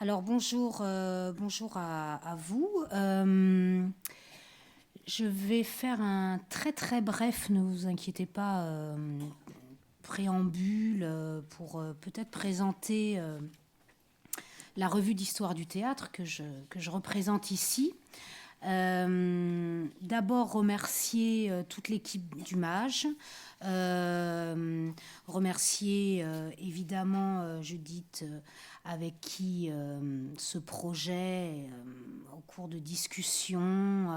Alors bonjour à vous. Je vais faire un très très bref, ne vous inquiétez pas, préambule pour peut-être présenter la revue d'histoire du théâtre que je représente ici. D'abord remercier toute l'équipe du MAGE, remercier évidemment Judith avec qui ce projet, au cours de discussions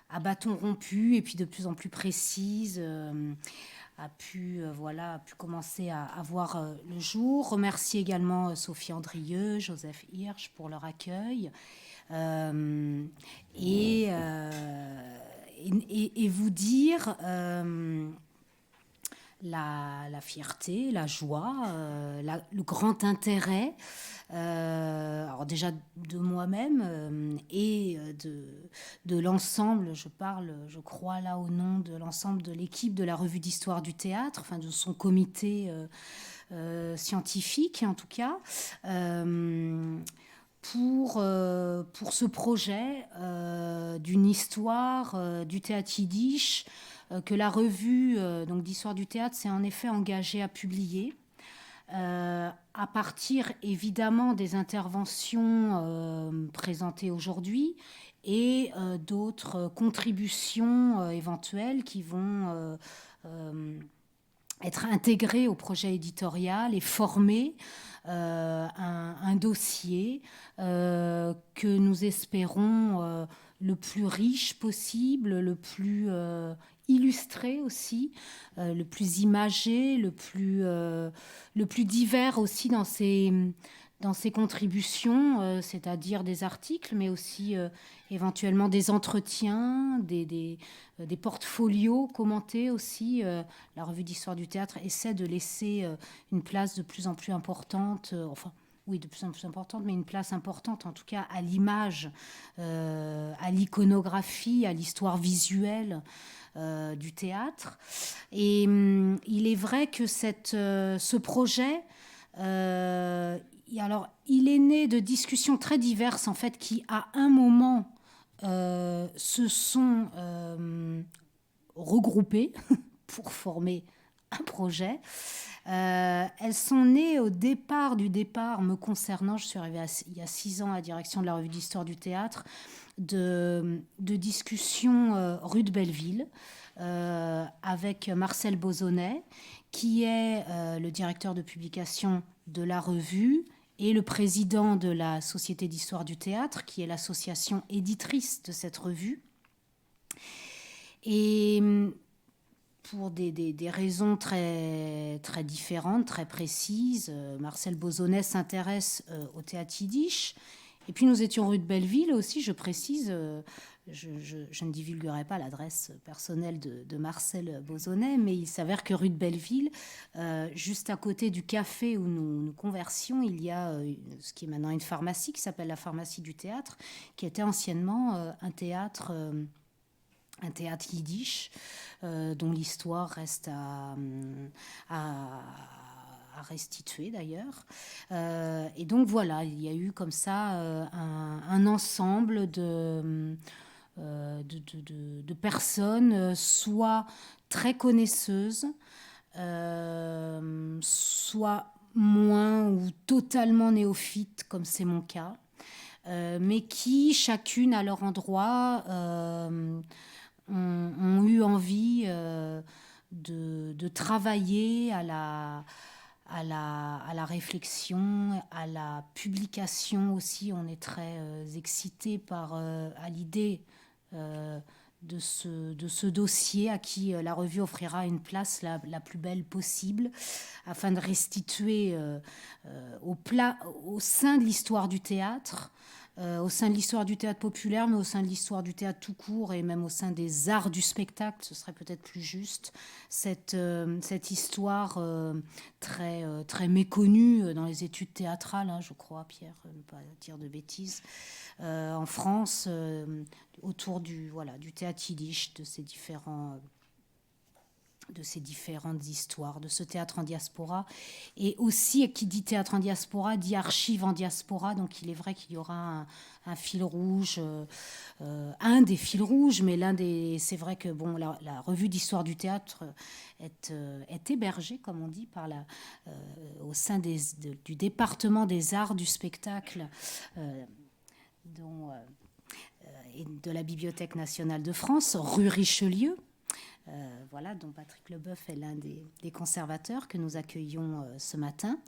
à bâton rompu et puis de plus en plus précise, a pu commencer à voir le jour. Remercier également Sophie Andrieux, Joseph Hirsch pour leur accueil. Euh, et, euh, et vous dire la fierté, la joie, le grand intérêt, alors déjà de moi-même et de l'ensemble, je parle, je crois là au nom de l'ensemble de l'équipe de la revue d'histoire du théâtre, enfin de son comité scientifique en tout cas, pour ce projet d'une histoire du théâtre yiddish que la revue donc d'histoire du théâtre s'est en effet engagée à publier. À partir évidemment des interventions présentées aujourd'hui et d'autres contributions éventuelles qui vont être intégrées au projet éditorial et former un dossier que nous espérons le plus riche possible, le plus illustré aussi, le plus imagé, le plus divers aussi dans ses contributions, c'est-à-dire des articles, mais aussi éventuellement des entretiens, des portfolios commentés aussi. La revue d'histoire du théâtre essaie de laisser une place de plus en plus importante, enfin oui, de plus en plus importante, mais une place importante en tout cas à l'image, à l'iconographie, à l'histoire visuelle du théâtre. Et il est vrai que ce projet, alors, il est né de discussions très diverses en fait qui, à un moment, se sont regroupées pour former un projet. Elles sont nées au départ du départ, me concernant, je suis arrivée il y a 6 ans à la direction de la revue d'histoire du théâtre, de discussions rue de Belleville avec Marcel Bozonnet, qui est le directeur de publication de la revue et le président de la Société d'histoire du théâtre, qui est l'association éditrice de cette revue. Et pour des raisons très, très différentes, très précises, Marcel Bozonnet s'intéresse au théâtre yiddish. Et puis nous étions rue de Belleville aussi, je précise, je ne divulguerai pas l'adresse personnelle de Marcel Bozonnet, mais il s'avère que rue de Belleville, juste à côté du café où nous conversions, il y a ce qui est maintenant une pharmacie qui s'appelle la pharmacie du théâtre, qui était anciennement un théâtre yiddish dont l'histoire reste à restituer d'ailleurs. Et donc voilà, il y a eu comme ça un ensemble de personnes, soit très connaisseuses, soit moins ou totalement néophytes, comme c'est mon cas, mais qui, chacune à leur endroit, ont eu envie de travailler à la réflexion, à la publication aussi. On est très excité à l'idée euh, de ce dossier à qui la revue offrira une place la plus belle possible afin de restituer au sein de l'histoire du théâtre, au sein de l'histoire du théâtre populaire, mais au sein de l'histoire du théâtre tout court et même au sein des arts du spectacle, ce serait peut-être plus juste, cette histoire très méconnue dans les études théâtrales, hein, je crois, Pierre, ne pas dire de bêtises, en France, autour du théâtre yiddish, de ses différents de ces différentes histoires, de ce théâtre en diaspora. Et aussi, qui dit théâtre en diaspora, dit archives en diaspora. Donc il est vrai qu'il y aura un fil rouge, un des fils rouges, mais c'est vrai que bon, la revue d'histoire du théâtre est hébergée, comme on dit, au sein du département des arts du spectacle, et de la Bibliothèque nationale de France, rue Richelieu. Voilà, dont Patrick Leboeuf est l'un des conservateurs que nous accueillons ce matin.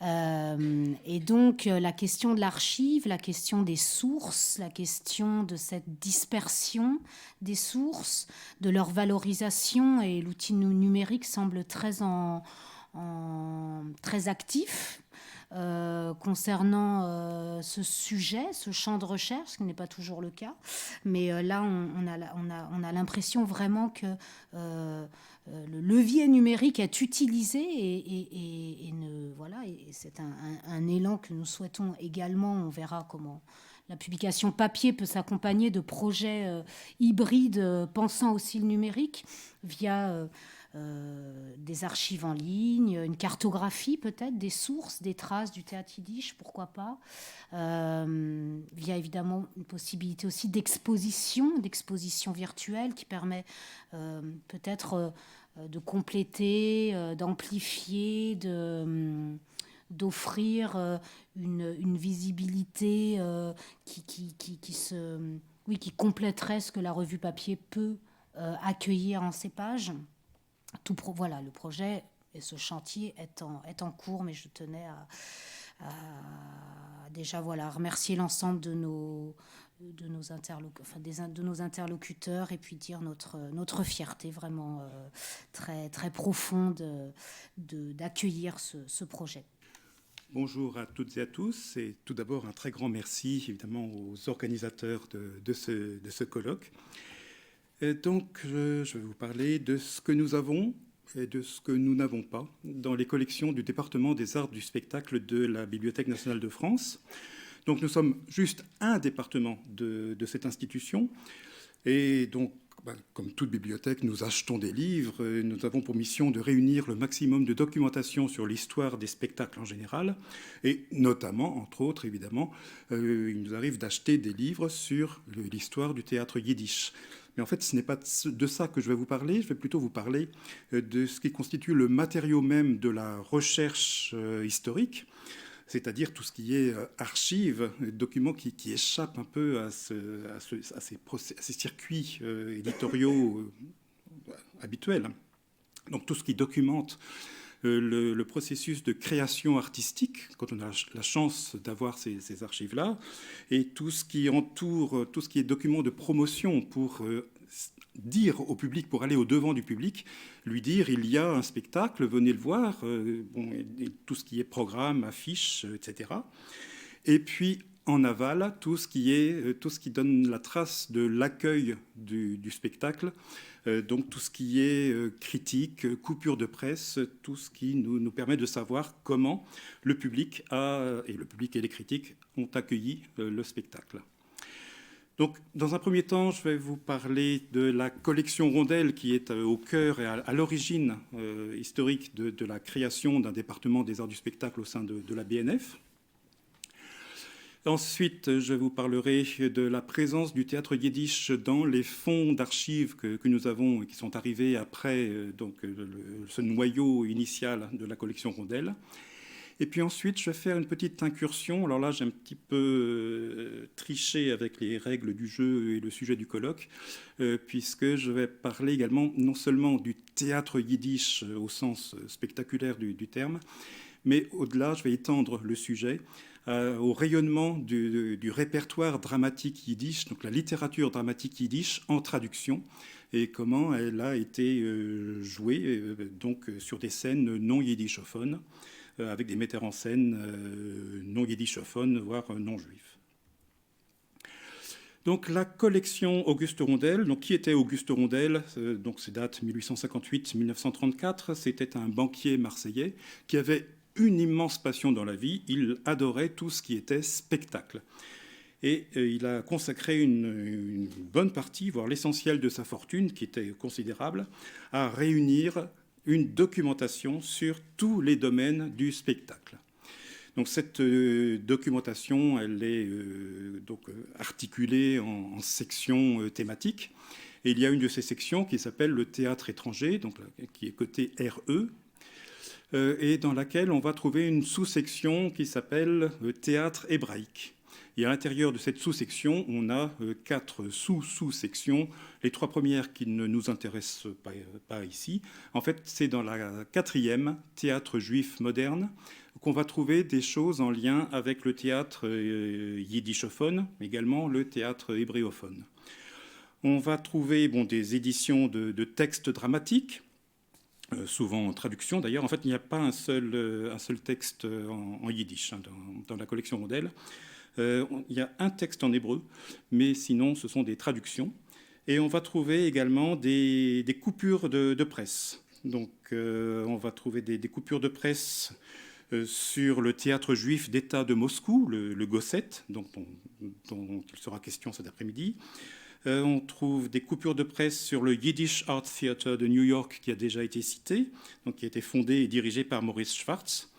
Et donc, la question de l'archive, la question des sources, la question de cette dispersion des sources, de leur valorisation, et l'outil numérique semble très actif concernant ce sujet, ce champ de recherche, ce qui n'est pas toujours le cas. Mais là, on a l'impression vraiment que le levier numérique est utilisé et c'est un élan que nous souhaitons également. On verra comment la publication papier peut s'accompagner de projets hybrides pensant aussi le numérique via des archives en ligne, une cartographie peut-être des sources, des traces du théâtre yiddish, pourquoi pas, via évidemment une possibilité aussi d'exposition virtuelle qui permet peut-être de compléter, d'amplifier, d'offrir une visibilité qui compléterait ce que la revue papier peut accueillir en ses pages. Voilà, le projet et ce chantier est en cours, mais je tenais à déjà remercier l'ensemble de nos interlocuteurs et puis dire notre fierté vraiment très, très profonde d'accueillir ce projet. Bonjour à toutes et à tous, et tout d'abord un très grand merci évidemment aux organisateurs de ce colloque. Et donc, je vais vous parler de ce que nous avons et de ce que nous n'avons pas dans les collections du département des arts du spectacle de la Bibliothèque nationale de France. Donc, nous sommes juste un département de cette institution. Et donc, comme toute bibliothèque, nous achetons des livres. Et nous avons pour mission de réunir le maximum de documentation sur l'histoire des spectacles en général. Et notamment, entre autres, évidemment, il nous arrive d'acheter des livres sur l'histoire du théâtre yiddish. Mais en fait, ce n'est pas de ça que je vais vous parler. Je vais plutôt vous parler de ce qui constitue le matériau même de la recherche historique, c'est-à-dire tout ce qui est archives, documents qui échappent un peu à ces circuits éditoriaux habituels. Donc tout ce qui documente le processus de création artistique, quand on a la chance d'avoir ces archives-là, et tout ce qui entoure, tout ce qui est document de promotion pour dire au public, pour aller au-devant du public, lui dire il y a un spectacle, venez le voir, et tout ce qui est programme, affiche, etc. Et puis en aval, tout ce qui donne la trace de l'accueil du spectacle, donc tout ce qui est critique, coupure de presse, tout ce qui nous permet de savoir comment le public et les critiques ont accueilli le spectacle. Donc, dans un premier temps, je vais vous parler de la collection Rondel qui est au cœur et à l'origine historique de la création d'un département des arts du spectacle au sein de la BNF. Ensuite, je vous parlerai de la présence du théâtre yiddish dans les fonds d'archives que nous avons et qui sont arrivés après ce noyau initial de la collection Rondel. Et puis ensuite, je vais faire une petite incursion. Alors là, j'ai un petit peu triché avec les règles du jeu et le sujet du colloque, puisque je vais parler également non seulement du théâtre yiddish au sens spectaculaire du terme, mais au-delà, je vais étendre le sujet au rayonnement du répertoire dramatique yiddish, donc la littérature dramatique yiddish en traduction, et comment elle a été jouée donc sur des scènes non yiddishophones, avec des metteurs en scène non yiddishophones, voire non juifs. Donc la collection Auguste Rondel, donc qui était Auguste Rondel, donc c'est date 1858-1934, c'était un banquier marseillais qui avait une immense passion dans la vie, il adorait tout ce qui était spectacle. Et il a consacré une bonne partie, voire l'essentiel de sa fortune, qui était considérable, à réunir une documentation sur tous les domaines du spectacle. Donc cette documentation, elle est articulée en sections thématiques. Et il y a une de ces sections qui s'appelle le théâtre étranger, donc, qui est côté RE, et dans laquelle on va trouver une sous-section qui s'appelle théâtre hébraïque. Et à l'intérieur de cette sous-section, on a 4 sous-sections. Les 3 premières qui ne nous intéressent pas ici. En fait, c'est dans la 4e, théâtre juif moderne, qu'on va trouver des choses en lien avec le théâtre yiddishophone, également le théâtre hébréophone. On va trouver des éditions de textes dramatiques, souvent en traduction d'ailleurs. En fait, il n'y a pas un seul texte en yiddish dans la collection Rondel. Il y a un texte en hébreu, mais sinon, ce sont des traductions. Et on va trouver également des coupures de presse. Donc, on va trouver des coupures de presse sur le théâtre juif d'État de Moscou, le Gosset, dont il sera question cet après-midi. On trouve des coupures de presse sur le Yiddish Art Theatre de New York, qui a déjà été cité, donc qui a été fondé et dirigé par Maurice Schwartz.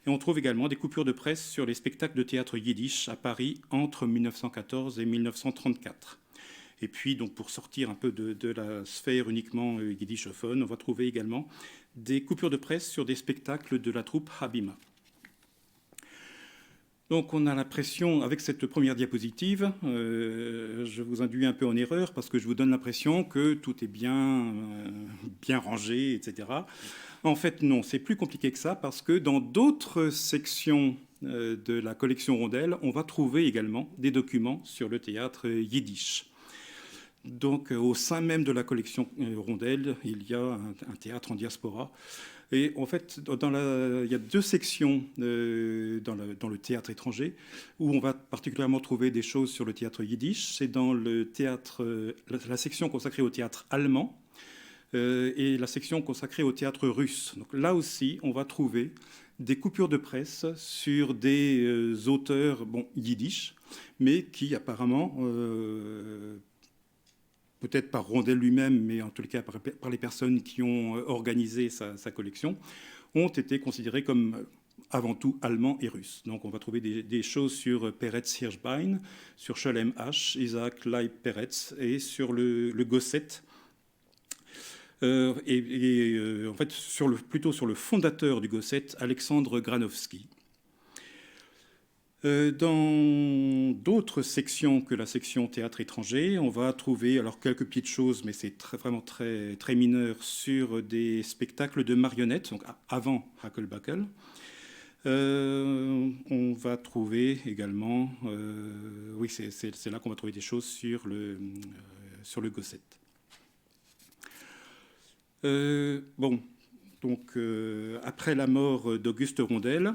Et on trouve également des coupures de presse sur les spectacles de théâtre yiddish à Paris entre 1914 et 1934. Et puis, donc, pour sortir un peu de la sphère uniquement yiddishophone, on va trouver également des coupures de presse sur des spectacles de la troupe Habima. Donc on a l'impression, avec cette première diapositive, je vous induis un peu en erreur parce que je vous donne l'impression que tout est bien rangé, etc. En fait, non, c'est plus compliqué que ça parce que dans d'autres sections de la collection Rondel, on va trouver également des documents sur le théâtre yiddish. Donc au sein même de la collection Rondel, il y a un théâtre en diaspora. Et en fait, il y a 2 sections dans le théâtre étranger où on va particulièrement trouver des choses sur le théâtre yiddish. C'est dans le théâtre, la section consacrée au théâtre allemand et la section consacrée au théâtre russe. Donc là aussi, on va trouver des coupures de presse sur des auteurs yiddish, mais qui apparemment peut-être par Rondel lui-même, mais en tout cas par les personnes qui ont organisé sa collection, ont été considérés comme avant tout allemands et russes. Donc on va trouver des choses sur Peretz Hirschbein, sur Sholem H, Isaac Leib Peretz et sur le Gosset. En fait, plutôt sur le fondateur du Gosset, Alexandre Granovski. Dans d'autres sections que la section théâtre étranger, on va trouver alors quelques petites choses, mais c'est vraiment très, très mineur, sur des spectacles de marionnettes, donc avant Hackelbackel. On va trouver également, oui, c'est là qu'on va trouver des choses sur le Gosset. Après la mort d'Auguste Rondel,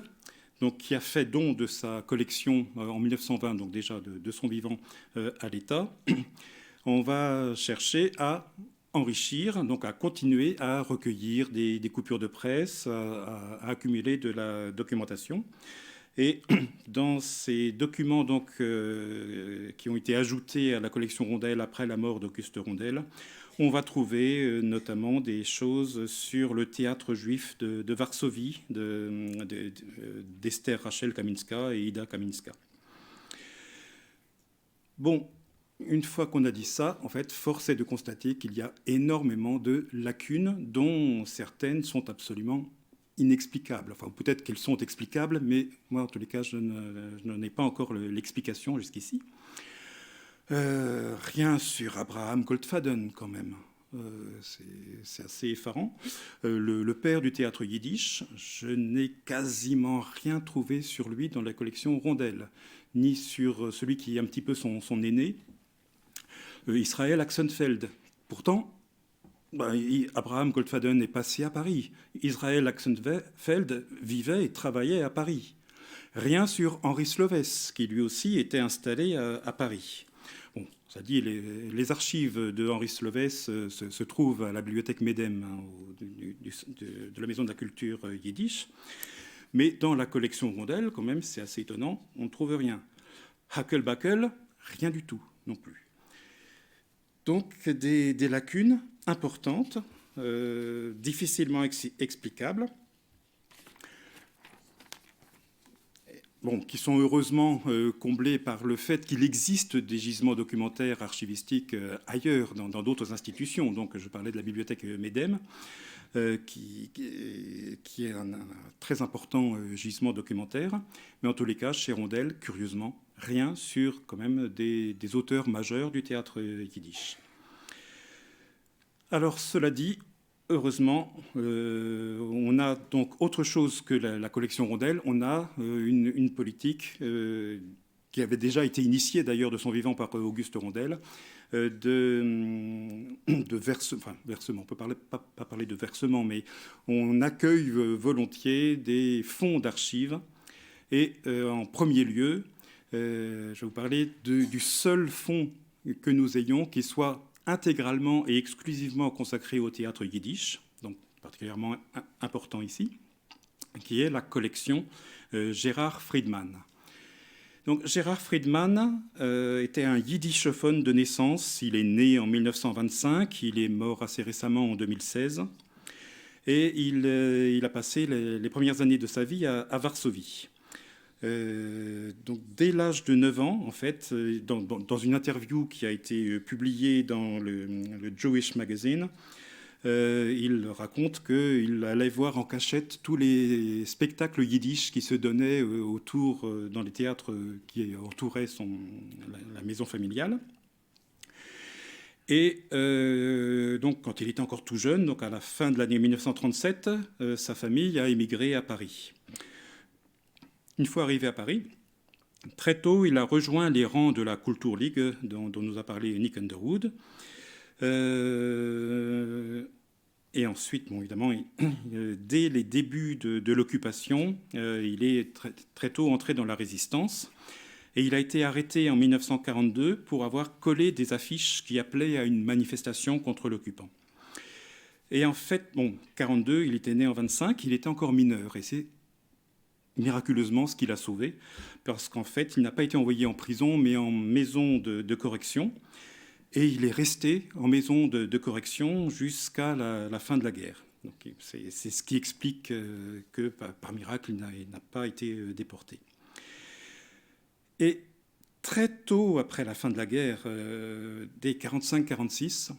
donc, qui a fait don de sa collection en 1920, donc déjà de son vivant, à l'État, on va chercher à enrichir, donc à continuer à recueillir des coupures de presse, à accumuler de la documentation. Et dans ces documents donc, qui ont été ajoutés à la collection Rondel après la mort d'Auguste Rondel, on va trouver notamment des choses sur le théâtre juif de Varsovie, d'Esther Rachel Kaminska et Ida Kaminska. Bon, une fois qu'on a dit ça, en fait, force est de constater qu'il y a énormément de lacunes dont certaines sont absolument inexplicables. Enfin, peut-être qu'elles sont explicables, mais moi, en tous les cas, je n'en ai pas encore l'explication jusqu'ici. Rien sur Abraham Goldfaden, quand même. C'est assez effarant. Le père du théâtre yiddish, je n'ai quasiment rien trouvé sur lui dans la collection Rondel, ni sur celui qui est un petit peu son aîné, Israël Axenfeld. Pourtant, Abraham Goldfaden est passé à Paris. Israël Axenfeld vivait et travaillait à Paris. Rien sur Henri Sloves, qui lui aussi était installé à Paris. Bon, ça dit, les archives de Henri Sloves se trouvent à la bibliothèque Medem, de la Maison de la Culture Yiddish. Mais dans la collection Rondel, quand même, c'est assez étonnant, on ne trouve rien. Hackelbackel, rien du tout non plus. Donc des lacunes importantes, difficilement explicables, bon, qui sont heureusement comblées par le fait qu'il existe des gisements documentaires archivistiques ailleurs, dans d'autres institutions. Donc je parlais de la bibliothèque MEDEM, qui est un très important gisement documentaire. Mais en tous les cas, chez Rondel, curieusement, rien sur quand même des auteurs majeurs du théâtre yiddish. Alors, cela dit, heureusement, on a donc autre chose que la collection Rondel. On a une politique qui avait déjà été initiée d'ailleurs de son vivant par Auguste Rondel, versement. On ne peut pas parler de versement, mais on accueille volontiers des fonds d'archives. Et en premier lieu, je vais vous parler du seul fonds que nous ayons qui soit intégralement et exclusivement consacré au théâtre yiddish, donc particulièrement important ici, qui est la collection Gérard Friedman. Donc Gérard Friedman était un yiddishophone de naissance. Il est né en 1925, il est mort assez récemment en 2016, et il a passé les premières années de sa vie à Varsovie. Donc dès l'âge de 9 ans, en fait, dans une interview qui a été publiée dans le Jewish Magazine, il raconte qu'il allait voir en cachette tous les spectacles yiddish qui se donnaient autour, dans les théâtres qui entouraient la maison familiale. Et donc, quand il était encore tout jeune, donc à la fin de l'année 1937, sa famille a émigré à Paris. Une fois arrivé à Paris, très tôt, il a rejoint les rangs de la Kulturliga dont nous a parlé Nick Underwood. Et ensuite, bon, évidemment, dès les débuts de l'occupation, il est très tôt entré dans la résistance. Et il a été arrêté en 1942 pour avoir collé des affiches qui appelaient à une manifestation contre l'occupant. Et en fait, bon, 42, il était né en 25, il était encore mineur. Et c'est miraculeusement ce qui l'a sauvé, parce qu'en fait, il n'a pas été envoyé en prison, mais en maison de correction. Et il est resté en maison de correction jusqu'à la fin de la guerre. C'est ce qui explique que, par miracle, il n'a pas été déporté. Et très tôt après la fin de la guerre, dès 1945-1946,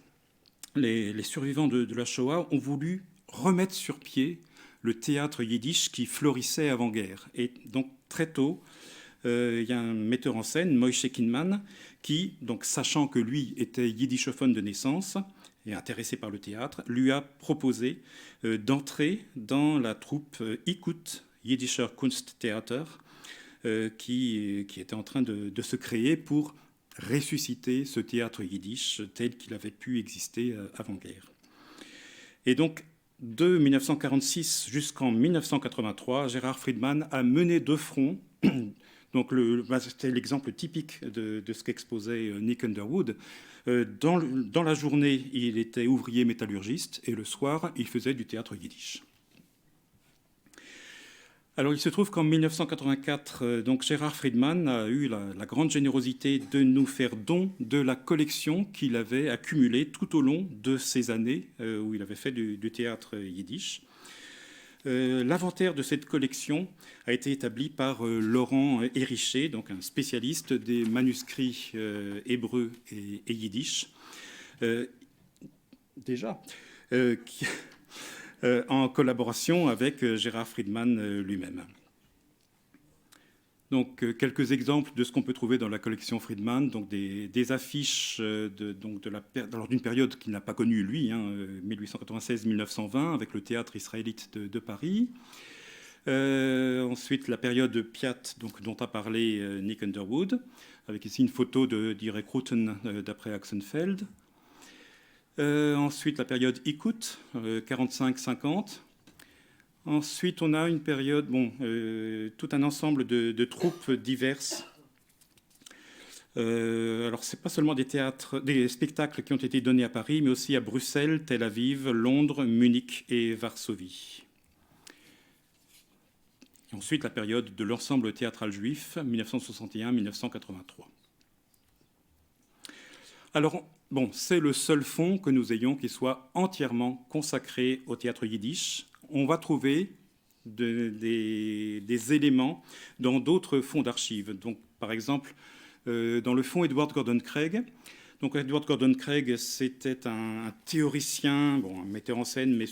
les survivants de la Shoah ont voulu remettre sur pied le théâtre yiddish qui florissait avant-guerre. Et donc très tôt, il y a un metteur en scène, Moïse Kinman, qui, donc, sachant que lui était yiddishophone de naissance et intéressé par le théâtre, lui a proposé d'entrer dans la troupe Ikut, Yiddischer Kunsttheater, qui était en train de se créer pour ressusciter ce théâtre yiddish tel qu'il avait pu exister avant-guerre. Et donc, de 1946 jusqu'en 1983, Gérard Friedman a mené de front. Donc c'était l'exemple typique de ce qu'exposait Nick Underwood. Dans la journée, il était ouvrier métallurgiste et le soir, il faisait du théâtre yiddish. Alors il se trouve qu'en 1984, donc Gérard Friedman a eu la grande générosité de nous faire don de la collection qu'il avait accumulée tout au long de ces années où il avait fait du théâtre yiddish. L'inventaire de cette collection a été établi par Laurent Hérichet, donc un spécialiste des manuscrits hébreux et yiddish. En collaboration avec Gérard Friedman lui-même. Donc, quelques exemples de ce qu'on peut trouver dans la collection Friedman, donc des affiches d'une période qu'il n'a pas connue, lui, 1896-1920, avec le théâtre israélite de Paris. Ensuite, la période Piat, donc, dont a parlé Nick Underwood, avec ici une photo Die Rekruten d'après Axenfeld. Ensuite, la période Ikut, 45-50. Ensuite, on a une période, tout un ensemble de troupes diverses. Alors, ce n'est pas seulement des spectacles qui ont été donnés à Paris, mais aussi à Bruxelles, Tel Aviv, Londres, Munich et Varsovie. Et ensuite, la période de l'ensemble théâtral juif, 1961-1983. Alors, bon, c'est le seul fonds que nous ayons qui soit entièrement consacré au théâtre yiddish. On va trouver des éléments dans d'autres fonds d'archives. Donc, par exemple, dans le fonds Edward Gordon Craig. Donc, Edward Gordon Craig, c'était un théoricien, bon, un metteur en scène, mais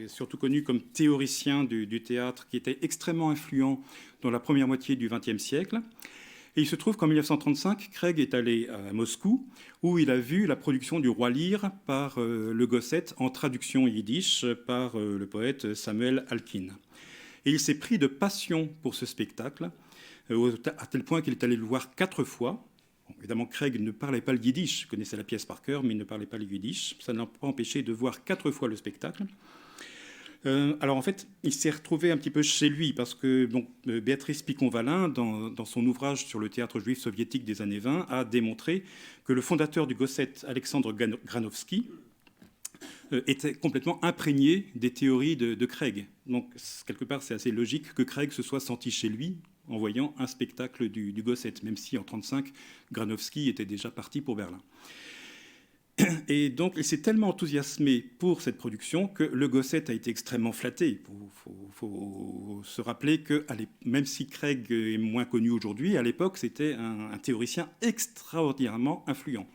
surtout connu comme théoricien du théâtre, qui était extrêmement influent dans la première moitié du XXe siècle. Et il se trouve qu'en 1935, Craig est allé à Moscou, où il a vu la production du Roi Lear par Le Gossette, en traduction yiddish par le poète Samuel Alkin. Et il s'est pris de passion pour ce spectacle, à tel point qu'il est allé le voir 4 fois. Bon, évidemment, Craig ne parlait pas le yiddish, connaissait la pièce par cœur, mais il ne parlait pas le yiddish. Ça ne l'a pas empêché de voir 4 fois le spectacle. Alors en fait, il s'est retrouvé un petit peu chez lui parce que donc, Béatrice Picon-Valin, dans son ouvrage sur le théâtre juif soviétique des années 20, a démontré que le fondateur du Gossette, Alexandre Granovski, était complètement imprégné des théories de Craig. Donc quelque part, c'est assez logique que Craig se soit senti chez lui en voyant un spectacle du Gossette, même si en 1935, Granovski était déjà parti pour Berlin. Et donc, il s'est tellement enthousiasmé pour cette production que le Gossette a été extrêmement flatté. Il faut se rappeler que, même si Craig est moins connu aujourd'hui, à l'époque, c'était un théoricien extraordinairement influent.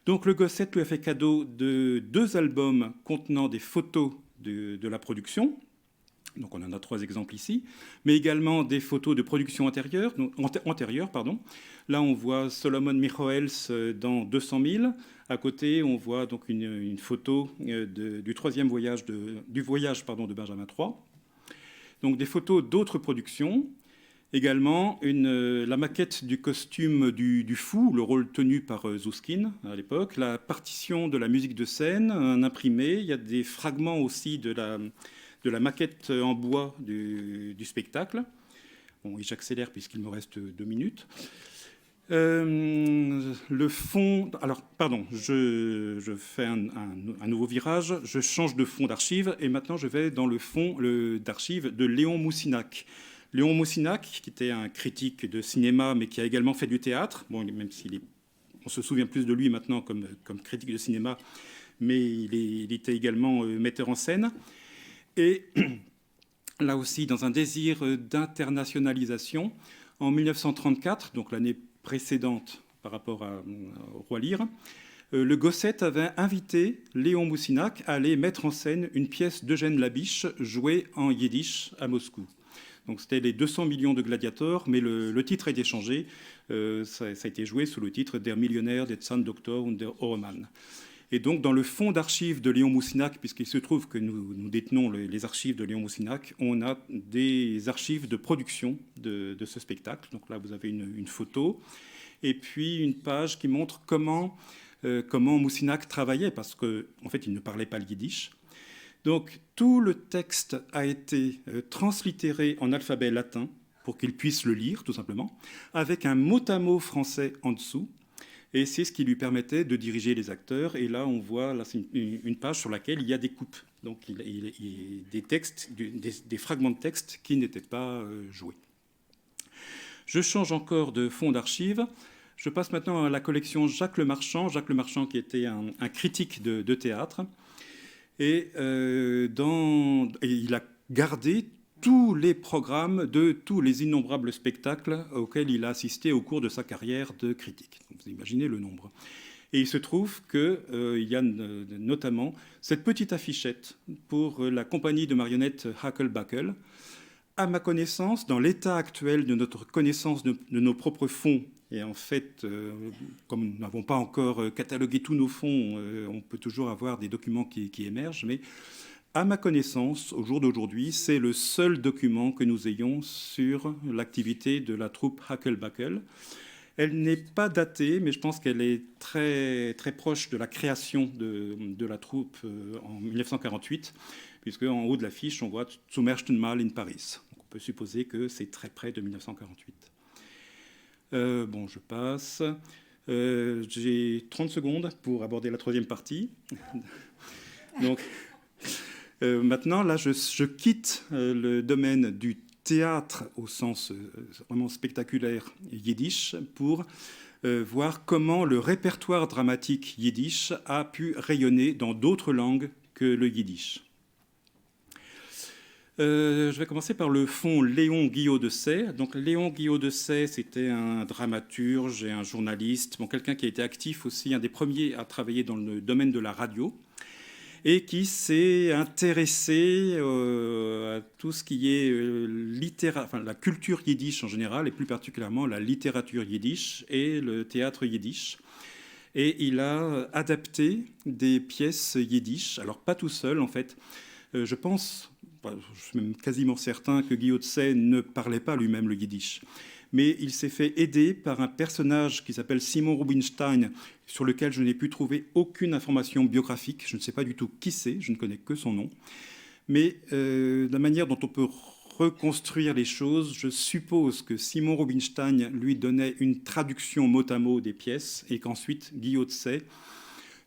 Donc, le Gossette lui a fait cadeau de 2 albums contenant des photos de la production. Donc, on en a 3 exemples ici, mais également des photos de production antérieure. Là, on voit Solomon Michoels dans 200 000. À côté, on voit donc une photo du voyage de Benjamin III. Donc, des photos d'autres productions. Également, la maquette du costume du fou, le rôle tenu par Zouskine à l'époque. La partition de la musique de scène, un imprimé. Il y a des fragments aussi de la maquette en bois du spectacle. Bon, et j'accélère puisqu'il me reste 2 minutes. Le fond... Alors, pardon, je fais un nouveau virage. Je change de fond d'archives et maintenant je vais dans le fond d'archives de Léon Moussinac. Léon Moussinac, qui était un critique de cinéma, mais qui a également fait du théâtre. Bon, même on se souvient plus de lui maintenant comme critique de cinéma, mais il était également metteur en scène. Et là aussi, dans un désir d'internationalisation, en 1934, donc l'année précédente par rapport au Roi Lear, le Gossette avait invité Léon Moussinac à aller mettre en scène une pièce d'Eugène Labiche jouée en yiddish à Moscou. Donc c'était les 200 millions de gladiators, mais le titre a été changé. Ça a été joué sous le titre Der Millionär, der Zahndoktor und der Ohrmann. Et donc, dans le fonds d'archives de Léon Moussinac, puisqu'il se trouve que nous détenons les archives de Léon Moussinac, on a des archives de production de ce spectacle. Donc là, vous avez une photo et puis une page qui montre comment Moussinac travaillait, parce qu'en fait, il ne parlait pas le yiddish. Donc, tout le texte a été translittéré en alphabet latin pour qu'il puisse le lire, tout simplement, avec un mot-à-mot français en dessous. Et c'est ce qui lui permettait de diriger les acteurs. Et là, on voit c'est une page sur laquelle il y a des coupes. Donc, il y a des textes, des fragments de texte qui n'étaient pas joués. Je change encore de fond d'archives. Je passe maintenant à la collection Jacques Lemarchand. Jacques Lemarchand, qui était un critique de théâtre. Et il a gardé tous les programmes de tous les innombrables spectacles auxquels il a assisté au cours de sa carrière de critique. Donc, vous imaginez le nombre. Et il se trouve qu'il y a notamment cette petite affichette pour la compagnie de marionnettes Hackelbackel. À ma connaissance, dans l'état actuel de notre connaissance de nos propres fonds, et en fait, comme nous n'avons pas encore catalogué tous nos fonds, on peut toujours avoir des documents qui émergent, mais à ma connaissance, au jour d'aujourd'hui, c'est le seul document que nous ayons sur l'activité de la troupe Hackelbackel. Elle n'est pas datée, mais je pense qu'elle est très, très proche de la création de la troupe en 1948, puisque en haut de l'affiche, on voit Zum ersten Mal in Paris. Donc on peut supposer que c'est très près de 1948. Bon, je passe. J'ai 30 secondes pour aborder la troisième partie. Donc... maintenant, là, je quitte le domaine du théâtre au sens vraiment spectaculaire yiddish pour voir comment le répertoire dramatique yiddish a pu rayonner dans d'autres langues que le yiddish. Je vais commencer par le fond Léon Guillot de Say. Donc Léon Guillot de Say, c'était un dramaturge et un journaliste, bon, quelqu'un qui a été actif aussi, un des premiers à travailler dans le domaine de la radio, et qui s'est intéressé à tout ce qui est la culture yiddish en général, et plus particulièrement la littérature yiddish et le théâtre yiddish. Et il a adapté des pièces yiddish, alors pas tout seul en fait. Je pense, je suis même quasiment certain que Guillaume de Say ne parlait pas lui-même le yiddish. Mais il s'est fait aider par un personnage qui s'appelle Simon Rubinstein, sur lequel je n'ai pu trouver aucune information biographique. Je ne sais pas du tout qui c'est, je ne connais que son nom. Mais la manière dont on peut reconstruire les choses, je suppose que Simon Rubinstein lui donnait une traduction mot à mot des pièces et qu'ensuite Guillaume de Say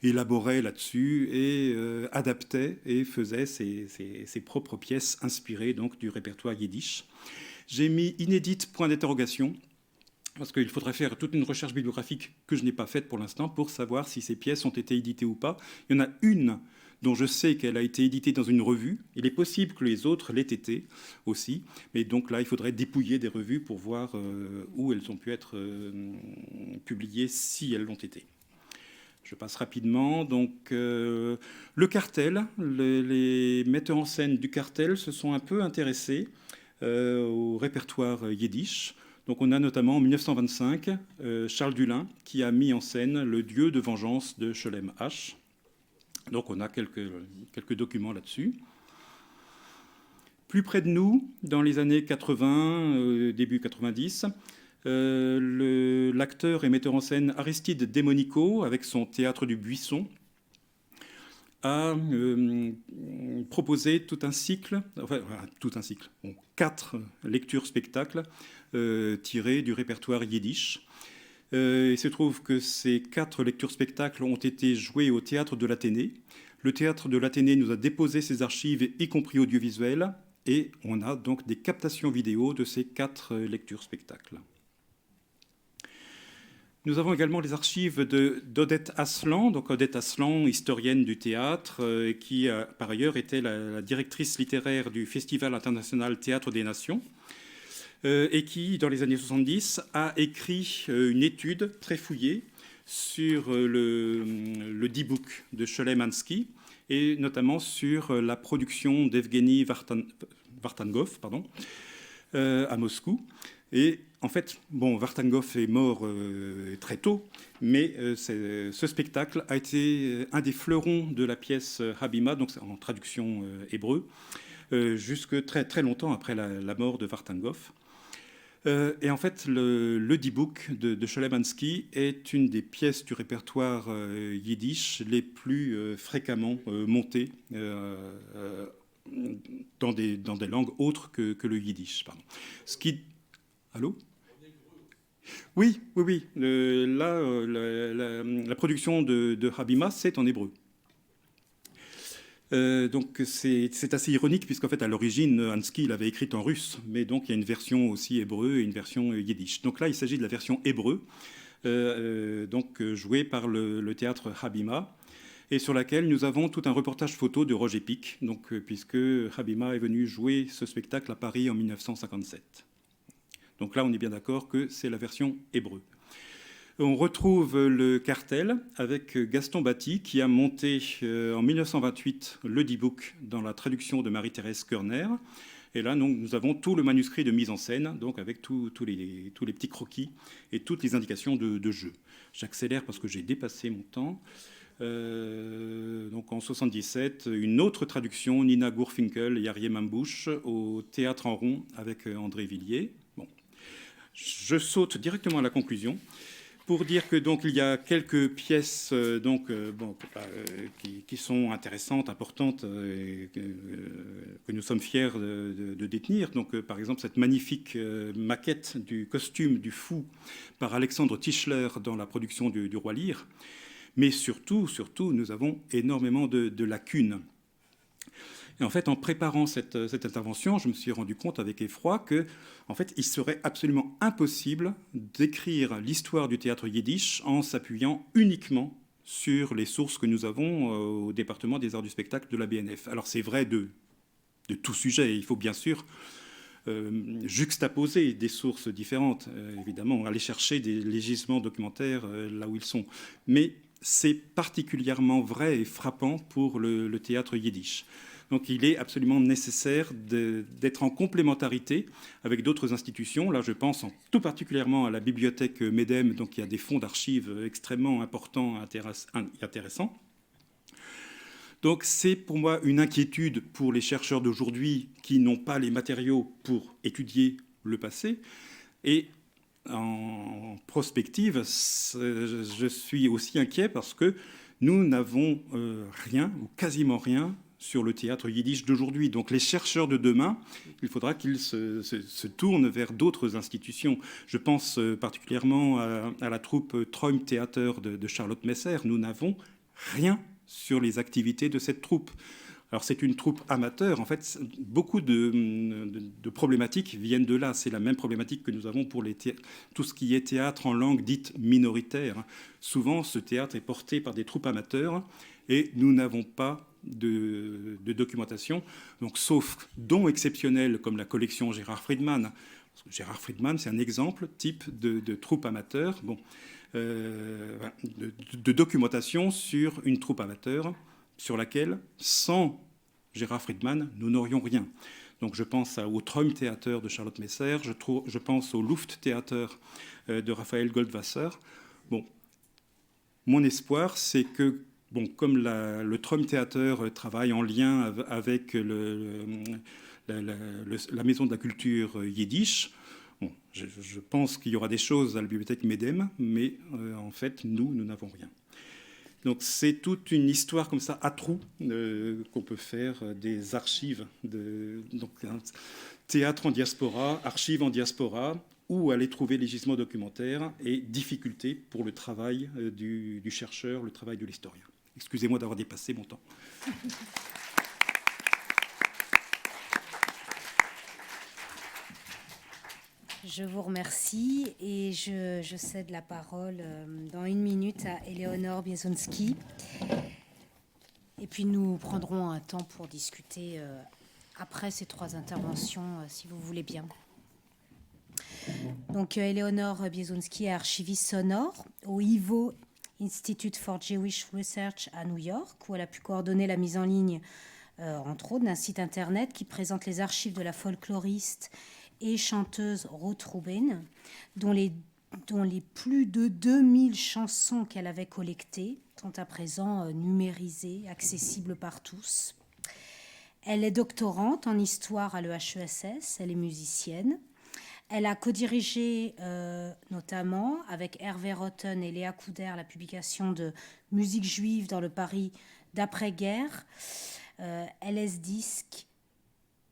élaborait là-dessus et adaptait et faisait ses propres pièces inspirées donc, du répertoire yiddish. J'ai mis inédite point d'interrogation, parce qu'il faudrait faire toute une recherche bibliographique que je n'ai pas faite pour l'instant pour savoir si ces pièces ont été éditées ou pas. Il y en a une dont je sais qu'elle a été éditée dans une revue. Il est possible que les autres l'aient été aussi. Mais donc là, il faudrait dépouiller des revues pour voir où elles ont pu être publiées, si elles l'ont été. Je passe rapidement. Donc, le cartel, les metteurs en scène du cartel se sont un peu intéressés au répertoire yiddish. Donc on a notamment en 1925 Charles Dullin qui a mis en scène Le Dieu de vengeance de Sholem H. Donc on a quelques documents là-dessus. Plus près de nous, dans les années 80, début 90, l'acteur et metteur en scène Aristide Delmonico, avec son Théâtre du Buisson, a proposé tout un cycle, bon, 4 lectures-spectacles tirés du répertoire yiddish. Il se trouve que ces 4 lectures-spectacles ont été joués au Théâtre de l'Athénée. Le Théâtre de l'Athénée nous a déposé ses archives, y compris audiovisuelles, et on a donc des captations vidéo de ces 4 lectures-spectacles. Nous avons également les archives d'Odette Aslan, donc Odette Aslan, historienne du théâtre, qui par ailleurs était la directrice littéraire du Festival international Théâtre des Nations, et qui, dans les années 70, a écrit une étude très fouillée sur le D-Book de Sholem Ansky, et notamment sur la production d'Evgeny Vartangov à Moscou. Et en fait, bon, Vartangov est mort très tôt, mais ce spectacle a été un des fleurons de la pièce Habima, donc en traduction hébreu, jusque très, très longtemps après la mort de Vartangov. Et en fait, le D-Book de Sholem Ansky est une des pièces du répertoire yiddish les plus fréquemment montées dans des langues autres que le yiddish. Pardon. Ce qui... Allô ? Oui. La production de Habima, c'est en hébreu. Donc c'est assez ironique, puisqu'en fait, à l'origine, Ansky l'avait écrite en russe, mais donc il y a une version aussi hébreu et une version yiddish. Donc là, il s'agit de la version hébreu, donc jouée par le théâtre Habima, et sur laquelle nous avons tout un reportage photo de Roger Pic, donc, puisque Habima est venu jouer ce spectacle à Paris en 1957. Donc là, on est bien d'accord que c'est la version hébreu. On retrouve le cartel avec Gaston Batty qui a monté en 1928 le D-Book dans la traduction de Marie-Thérèse Körner. Et là, donc, nous avons tout le manuscrit de mise en scène, donc avec tous les petits croquis et toutes les indications de jeu. J'accélère parce que j'ai dépassé mon temps. Donc en 1977, une autre traduction, Nina Gurfinkel et Arié Mambouche, au Théâtre en Rond avec André Villiers. Bon. Je saute directement à la conclusion pour dire que donc il y a quelques pièces qui sont intéressantes, importantes, que nous sommes fiers de détenir. Donc par exemple cette magnifique maquette du costume du fou par Alexandre Tischler dans la production du Roi Lear. Mais surtout, nous avons énormément de lacunes. Et en fait, en préparant cette intervention, je me suis rendu compte avec effroi que, en fait, il serait absolument impossible d'écrire l'histoire du théâtre yiddish en s'appuyant uniquement sur les sources que nous avons au département des arts du spectacle de la BNF. Alors c'est vrai de tout sujet. Il faut bien sûr juxtaposer des sources différentes. Évidemment, aller chercher les gisements documentaires là où ils sont. Mais c'est particulièrement vrai et frappant pour le théâtre yiddish. Donc il est absolument nécessaire d'être en complémentarité avec d'autres institutions. Là, je pense tout particulièrement à la bibliothèque MEDEM, donc il y a des fonds d'archives extrêmement importants et intéressants. Donc c'est pour moi une inquiétude pour les chercheurs d'aujourd'hui qui n'ont pas les matériaux pour étudier le passé. Et en prospective, je suis aussi inquiet parce que nous n'avons rien ou quasiment rien sur le théâtre yiddish d'aujourd'hui. Donc les chercheurs de demain, il faudra qu'ils se tournent vers d'autres institutions. Je pense particulièrement à la troupe Träum Theater de Charlotte Messer. Nous n'avons rien sur les activités de cette troupe. Alors c'est une troupe amateur. En fait, beaucoup de problématiques viennent de là. C'est la même problématique que nous avons pour tout ce qui est théâtre en langue dite minoritaire. Souvent, ce théâtre est porté par des troupes amateurs et nous n'avons pas de documentation. Donc, sauf dons exceptionnels comme la collection Gérard Friedman. Gérard Friedman, c'est un exemple type de troupe amateur. Bon, de documentation sur une troupe amateur sur laquelle, sans Gérard Friedman, nous n'aurions rien. Donc je pense au Träum Theater de Charlotte Messer, je pense au Luft Theater de Raphaël Goldwasser. Bon, mon espoir, c'est que, bon, comme le Träum Theater travaille en lien avec la Maison de la Culture Yiddish, bon, je pense qu'il y aura des choses à la bibliothèque MEDEM, mais en fait, nous n'avons rien. Donc c'est toute une histoire comme ça à trous qu'on peut faire des archives, donc un théâtre en diaspora, archives en diaspora, où aller trouver les gisements documentaires et difficultés pour le travail du chercheur, le travail de l'historien. Excusez-moi d'avoir dépassé mon temps. Je vous remercie et je cède la parole dans 1 minute à Éléonore Biesonski. Et puis nous prendrons un temps pour discuter après ces 3 interventions, si vous voulez bien. Donc Éléonore Biesonski est archiviste sonore au IVO Institute for Jewish Research à New York, où elle a pu coordonner la mise en ligne, entre autres, d'un site internet qui présente les archives de la folkloriste et chanteuse Ruth Rubin, dont les plus de 2000 chansons qu'elle avait collectées sont à présent numérisées, accessibles par tous. Elle est doctorante en histoire à l'EHESS, elle est musicienne. Elle a codirigé notamment avec Hervé Rotten et Léa Couder la publication de Musique juive dans le Paris d'après-guerre, LS Disc,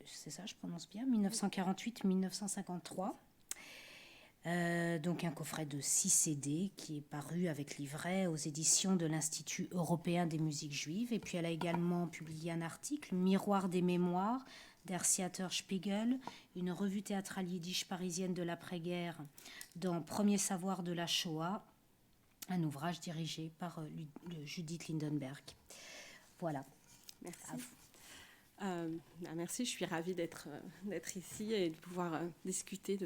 c'est ça, je prononce bien, 1948-1953. Donc un coffret de 6 CD qui est paru avec livret aux éditions de l'Institut européen des musiques juives. Et puis elle a également publié un article, Miroir des mémoires, Der Theater Spiegel, une revue théâtrale yiddish parisienne de l'après-guerre dans Premier savoir de la Shoah, un ouvrage dirigé par Judith Lindenberg. Voilà. Merci. Merci, je suis ravie d'être ici et de pouvoir discuter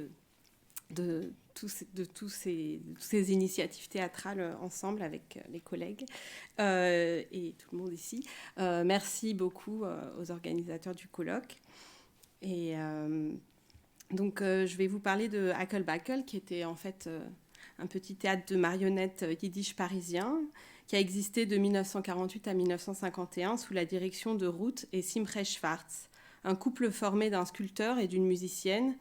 de toutes ces initiatives théâtrales ensemble avec les collègues et tout le monde ici. Merci beaucoup aux organisateurs du colloque. Et donc, je vais vous parler de Hackelbackel, qui était en fait un petit théâtre de marionnettes yiddish parisien, qui a existé de 1948 à 1951 sous la direction de Ruth et Simche Schwartz, un couple formé d'un sculpteur et d'une musicienne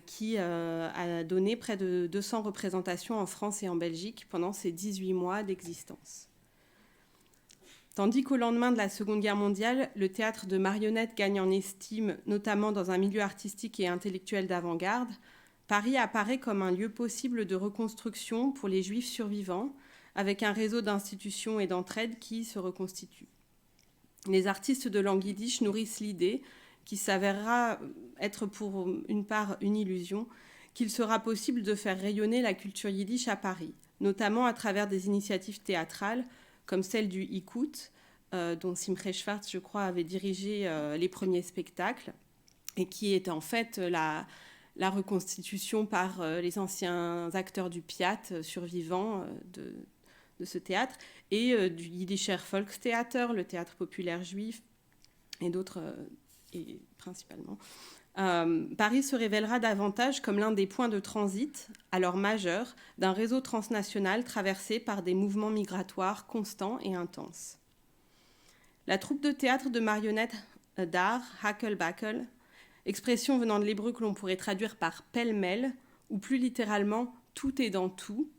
qui a donné près de 200 représentations en France et en Belgique pendant ses 18 mois d'existence. Tandis qu'au lendemain de la Seconde Guerre mondiale, le théâtre de marionnettes gagne en estime, notamment dans un milieu artistique et intellectuel d'avant-garde, Paris apparaît comme un lieu possible de reconstruction pour les Juifs survivants, avec un réseau d'institutions et d'entraide qui se reconstitue. Les artistes de langue yiddish nourrissent l'idée, qui s'avérera être pour une part une illusion, qu'il sera possible de faire rayonner la culture yiddish à Paris, notamment à travers des initiatives théâtrales comme celle du Ikout, dont Simche Schwartz, je crois, avait dirigé les premiers spectacles, et qui est en fait la reconstitution par les anciens acteurs du Piat survivants de ce théâtre, et du Yiddischer Volkstheater, le théâtre populaire juif, et d'autres, et principalement. Paris se révélera davantage comme l'un des points de transit, alors majeurs, d'un réseau transnational traversé par des mouvements migratoires constants et intenses. La troupe de théâtre de marionnettes d'art, Hakel-Bakel, expression venant de l'hébreu que l'on pourrait traduire par pêle-mêle, ou plus littéralement « tout est dans tout »,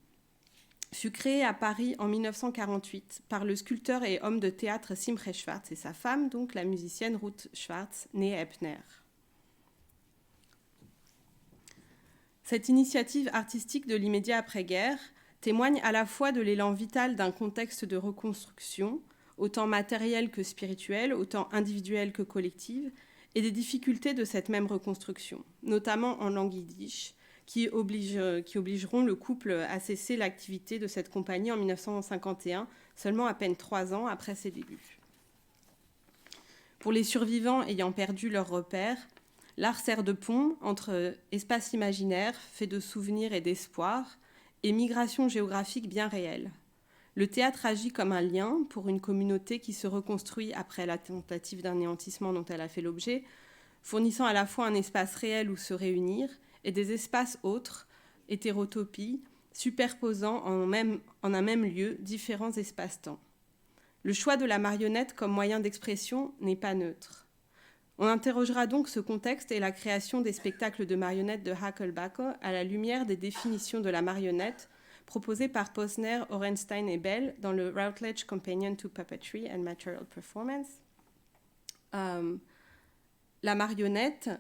fut créée à Paris en 1948 par le sculpteur et homme de théâtre Simche Schwartz et sa femme, donc la musicienne Ruth Schwartz, née Eppner. Cette initiative artistique de l'immédiat après-guerre témoigne à la fois de l'élan vital d'un contexte de reconstruction, autant matériel que spirituel, autant individuel que collective, et des difficultés de cette même reconstruction, notamment en langue yiddish, qui obligeront le couple à cesser l'activité de cette compagnie en 1951, seulement à peine 3 ans après ses débuts. Pour les survivants ayant perdu leurs repères, l'art sert de pont entre espace imaginaire, fait de souvenirs et d'espoir, et migration géographique bien réelle. Le théâtre agit comme un lien pour une communauté qui se reconstruit après la tentative d'anéantissement dont elle a fait l'objet, fournissant à la fois un espace réel où se réunir et des espaces autres, hétérotopies, superposant en un même lieu différents espaces-temps. Le choix de la marionnette comme moyen d'expression n'est pas neutre. On interrogera donc ce contexte et la création des spectacles de marionnettes de Hakel-Bakel à la lumière des définitions de la marionnette proposées par Posner, Orenstein et Bell dans le Routledge Companion to Puppetry and Material Performance. La marionnette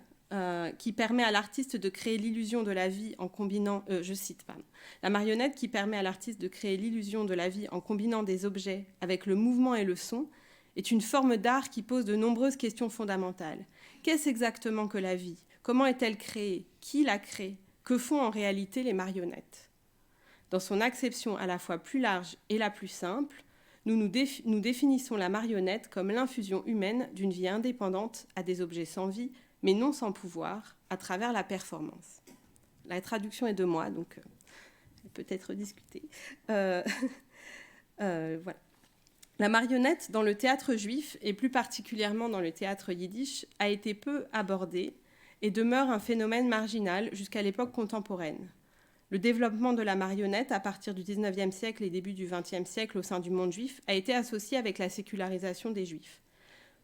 qui permet à l'artiste de créer l'illusion de la vie en combinant, la marionnette qui permet à l'artiste de créer l'illusion de la vie en combinant des objets avec le mouvement et le son est une forme d'art qui pose de nombreuses questions fondamentales. Qu'est-ce exactement que la vie ? Comment est-elle créée ? Qui la crée ? Que font en réalité les marionnettes ? Dans son acception à la fois plus large et la plus simple, nous définissons la marionnette comme l'infusion humaine d'une vie indépendante à des objets sans vie, mais non sans pouvoir, à travers la performance. La traduction est de moi, donc elle peut être discutée. Voilà. La marionnette, dans le théâtre juif, et plus particulièrement dans le théâtre yiddish, a été peu abordée et demeure un phénomène marginal jusqu'à l'époque contemporaine. Le développement de la marionnette, à partir du XIXe siècle et début du XXe siècle au sein du monde juif, a été associé avec la sécularisation des juifs.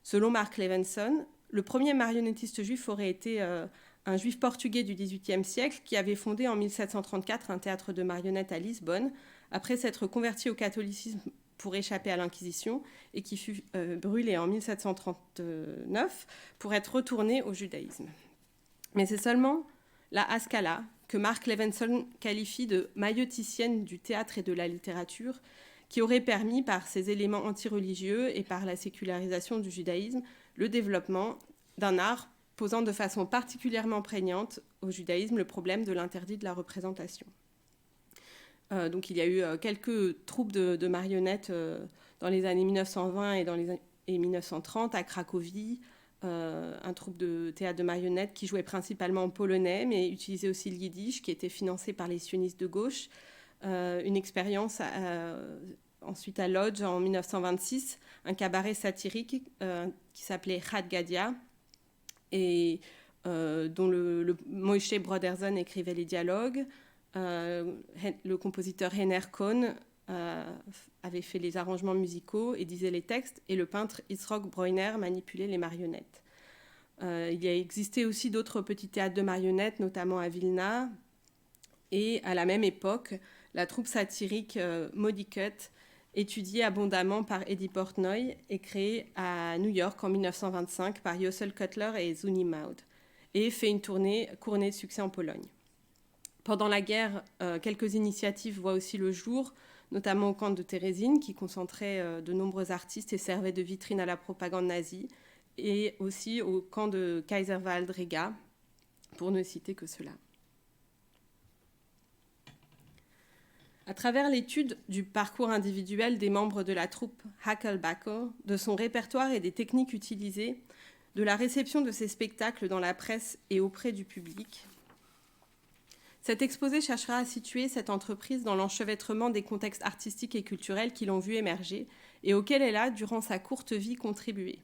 Selon Mark Levenson, le premier marionnettiste juif aurait été un juif portugais du XVIIIe siècle qui avait fondé en 1734 un théâtre de marionnettes à Lisbonne, après s'être converti au catholicisme pour échapper à l'Inquisition, et qui fut brûlé en 1739 pour être retourné au judaïsme. Mais c'est seulement la Haskalah, que Mark Levenson qualifie de mailloticienne du théâtre et de la littérature, qui aurait permis, par ses éléments antireligieux et par la sécularisation du judaïsme, le développement d'un art posant de façon particulièrement prégnante au judaïsme le problème de l'interdit de la représentation. Donc il y a eu quelques troupes de marionnettes dans les années 1920 et 1930 à Cracovie, un troupe de théâtre de marionnettes qui jouait principalement en polonais, mais utilisait aussi le yiddish, qui était financé par les sionistes de gauche. Une expérience ensuite à Lodz en 1926, un cabaret satirique qui s'appelait Had Gadia, et dont le Moshe Broderson écrivait les dialogues. Le compositeur Heiner Kohn avait fait les arrangements musicaux et disait les textes, et le peintre Yitzhak Breuner manipulait les marionnettes. Il y a existé aussi d'autres petits théâtres de marionnettes, notamment à Vilna, et à la même époque, la troupe satirique Modicut, étudiée abondamment par Eddie Portnoy, est créée à New York en 1925 par Yossel Cutler et Zuni Maud, et fait une tournée couronnée de succès en Pologne. Pendant la guerre, quelques initiatives voient aussi le jour, notamment au camp de Térésine, qui concentrait de nombreux artistes et servait de vitrine à la propagande nazie, et aussi au camp de Kaiserwald-Riga, pour ne citer que cela. À travers l'étude du parcours individuel des membres de la troupe Hackelbacke, de son répertoire et des techniques utilisées, de la réception de ses spectacles dans la presse et auprès du public, cet exposé cherchera à situer cette entreprise dans l'enchevêtrement des contextes artistiques et culturels qui l'ont vu émerger et auxquels elle a, durant sa courte vie, contribué.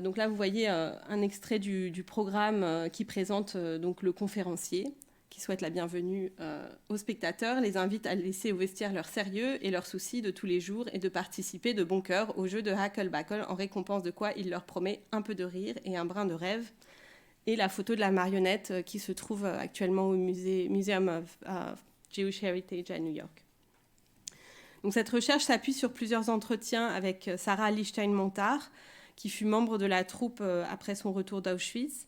Donc là, vous voyez un extrait du programme qui présente donc le conférencier, qui souhaite la bienvenue aux spectateurs, les invite à laisser au vestiaire leur sérieux et leurs soucis de tous les jours et de participer de bon cœur au jeu de Hackelbacke, en récompense de quoi il leur promet un peu de rire et un brin de rêve. Et la photo de la marionnette qui se trouve actuellement au Museum of Jewish Heritage à New York. Donc cette recherche s'appuie sur plusieurs entretiens avec Sarah Lichtenstein-Montard, qui fut membre de la troupe après son retour d'Auschwitz,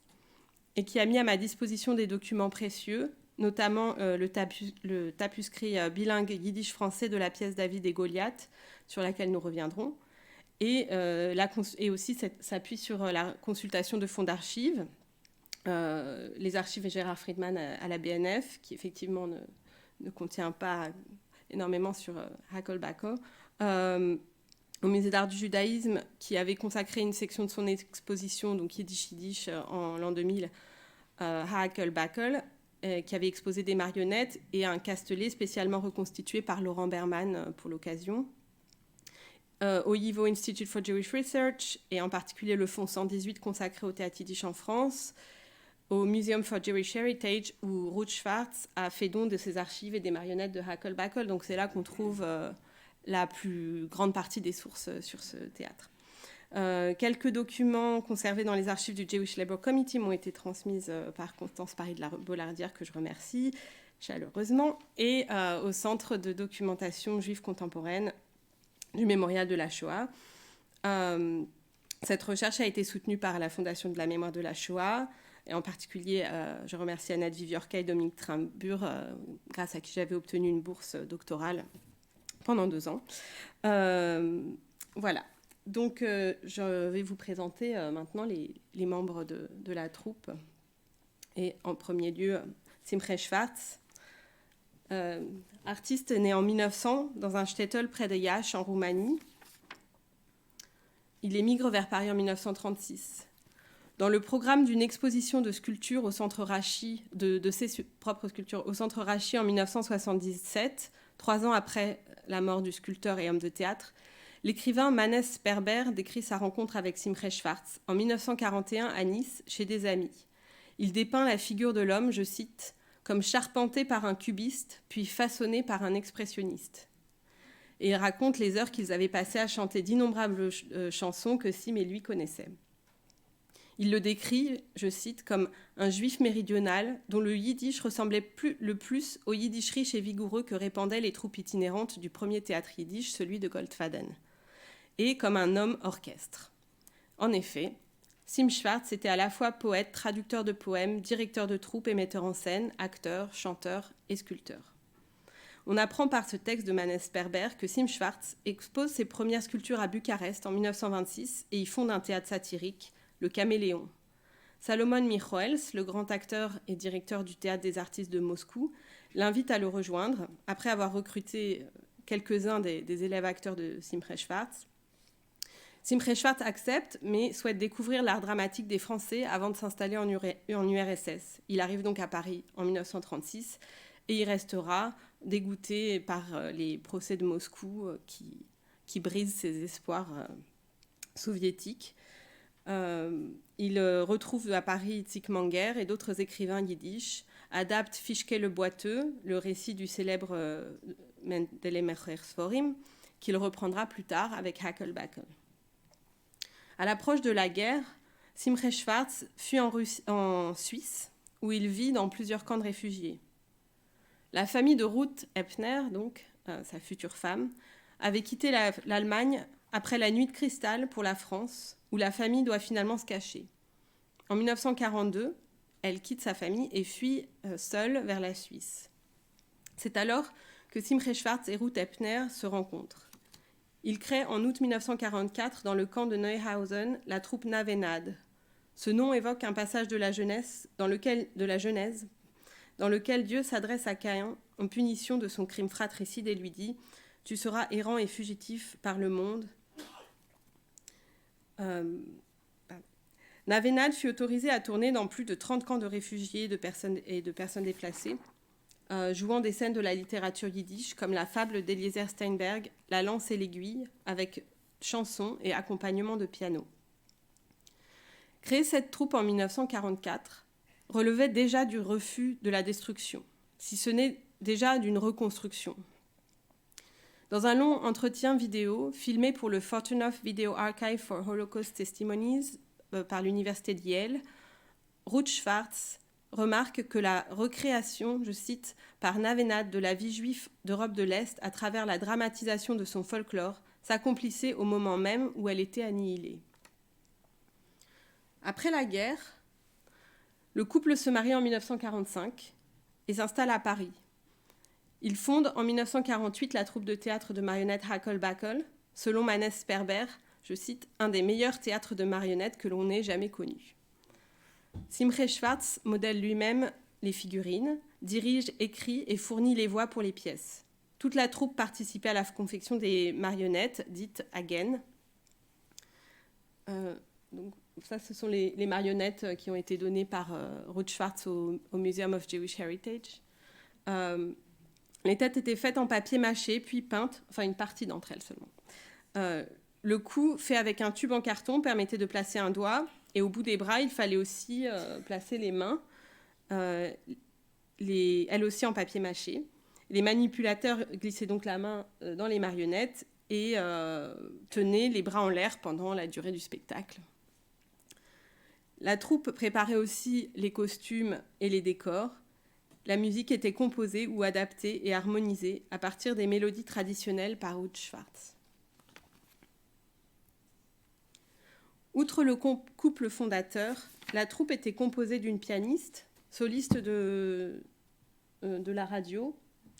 et qui a mis à ma disposition des documents précieux, notamment le tapuscrit bilingue yiddish-français de la pièce David et Goliath, sur laquelle nous reviendrons, et aussi s'appuie sur la consultation de fonds d'archives, les archives Gérard Friedman à la BNF, qui effectivement ne contient pas énormément sur Hackelbacke, au Musée d'art du judaïsme, qui avait consacré une section de son exposition, donc Yiddish en l'an 2000, à Hackelbacke, qui avait exposé des marionnettes et un castelet spécialement reconstitué par Laurent Berman pour l'occasion. Au YIVO Institute for Jewish Research, et en particulier le fonds 118 consacré au théâtre yiddish en France, au Museum for Jewish Heritage, où Ruth Schwartz a fait don de ses archives et des marionnettes de Hackelbacke. Donc c'est là qu'on trouve la plus grande partie des sources sur ce théâtre. Quelques documents conservés dans les archives du Jewish Labour Committee m'ont été transmises par Constance Paris de la Bollardière, que je remercie chaleureusement, et au Centre de documentation juive contemporaine du Mémorial de la Shoah. Cette recherche a été soutenue par la Fondation de la mémoire de la Shoah, et en particulier, je remercie Annette Viviorca et Dominique Trimbur, grâce à qui j'avais obtenu une bourse doctorale pendant 2 ans. Voilà. Donc, je vais vous présenter maintenant les membres de la troupe. Et en premier lieu, Simche Schwartz, artiste né en 1900 dans un shtetl près de Iași, en Roumanie. Il émigre vers Paris en 1936. Dans le programme d'une exposition de sculptures au Centre Rachi, de ses propres sculptures au Centre Rachi en 1977, 3 ans après la mort du sculpteur et homme de théâtre, l'écrivain Manes Sperber décrit sa rencontre avec Simche Schwartz en 1941 à Nice, chez des amis. Il dépeint la figure de l'homme, je cite, comme charpenté par un cubiste, puis façonné par un expressionniste. Et il raconte les heures qu'ils avaient passées à chanter d'innombrables chansons que Sim et lui connaissaient. Il le décrit, je cite, comme un juif méridional dont le yiddish ressemblait le plus au yiddish riche et vigoureux que répandaient les troupes itinérantes du premier théâtre yiddish, celui de Goldfaden, et comme un homme orchestre. En effet, Sim Schwartz était à la fois poète, traducteur de poèmes, directeur de troupe et metteur en scène, acteur, chanteur et sculpteur. On apprend par ce texte de Manes Sperber que Sim Schwartz expose ses premières sculptures à Bucarest en 1926 et y fonde un théâtre satirique, le Caméléon. Salomon Michoels, le grand acteur et directeur du Théâtre des artistes de Moscou, l'invite à le rejoindre, après avoir recruté quelques-uns des élèves acteurs de Simche Schwartz. Simche Schwartz accepte, mais souhaite découvrir l'art dramatique des Français avant de s'installer en URSS. Il arrive donc à Paris en 1936 et y restera, dégoûté par les procès de Moscou qui brisent ses espoirs soviétiques. Il retrouve à Paris Itzik Manger et d'autres écrivains yiddish, adapte Fischke le Boiteux, le récit du célèbre Mendelemecher Sforim, qu'il reprendra plus tard avec Hackelbacke. À l'approche de la guerre, Simche Schwartz fuit en Suisse, où il vit dans plusieurs camps de réfugiés. La famille de Ruth Epner, donc sa future femme, avait quitté l'Allemagne après la nuit de cristal pour la France, où la famille doit finalement se cacher. En 1942, elle quitte sa famille et fuit seule vers la Suisse. C'est alors que Simche Schwartz et Ruth Epner se rencontrent. Ils créent en août 1944, dans le camp de Neuhausen, la troupe Navenad. Ce nom évoque un passage de la Genèse dans lequel Dieu s'adresse à Caïn en punition de son crime fratricide et lui dit « Tu seras errant et fugitif par le monde ». Navenad fut autorisé à tourner dans plus de 30 camps de réfugiés et de personnes déplacées, jouant des scènes de la littérature yiddish comme la fable d'Eliezer Steinberg, La lance et l'aiguille, avec chansons et accompagnement de piano. Créer cette troupe en 1944 relevait déjà du refus de la destruction, si ce n'est déjà d'une reconstruction. Dans un long entretien vidéo filmé pour le Fortunoff Video Archive for Holocaust Testimonies par l'université de Yale, Ruth Schwartz remarque que la recréation, je cite, par Navenad de la vie juive d'Europe de l'Est à travers la dramatisation de son folklore s'accomplissait au moment même où elle était annihilée. Après la guerre, le couple se marie en 1945 et s'installe à Paris. Ils fondent en 1948 la troupe de théâtre de marionnettes Hackel-Backel, selon Manes Sperber, je cite, « un des meilleurs théâtres de marionnettes que l'on ait jamais connu ». Simche Schwartz modèle lui-même les figurines, dirige, écrit et fournit les voix pour les pièces. Toute la troupe participait à la confection des marionnettes, dites Hagen. Donc, ça, ce sont les marionnettes qui ont été données par Ruth Schwartz au Museum of Jewish Heritage. Les têtes étaient faites en papier mâché, puis peintes, enfin une partie d'entre elles seulement. Le cou, fait avec un tube en carton, permettait de placer un doigt, et au bout des bras, il fallait aussi placer les mains, elles aussi en papier mâché. Les manipulateurs glissaient donc la main dans les marionnettes et tenaient les bras en l'air pendant la durée du spectacle. La troupe préparait aussi les costumes et les décors. La musique était composée ou adaptée et harmonisée à partir des mélodies traditionnelles par Ruth Schwartz. Outre le couple fondateur, la troupe était composée d'une pianiste, soliste de la radio,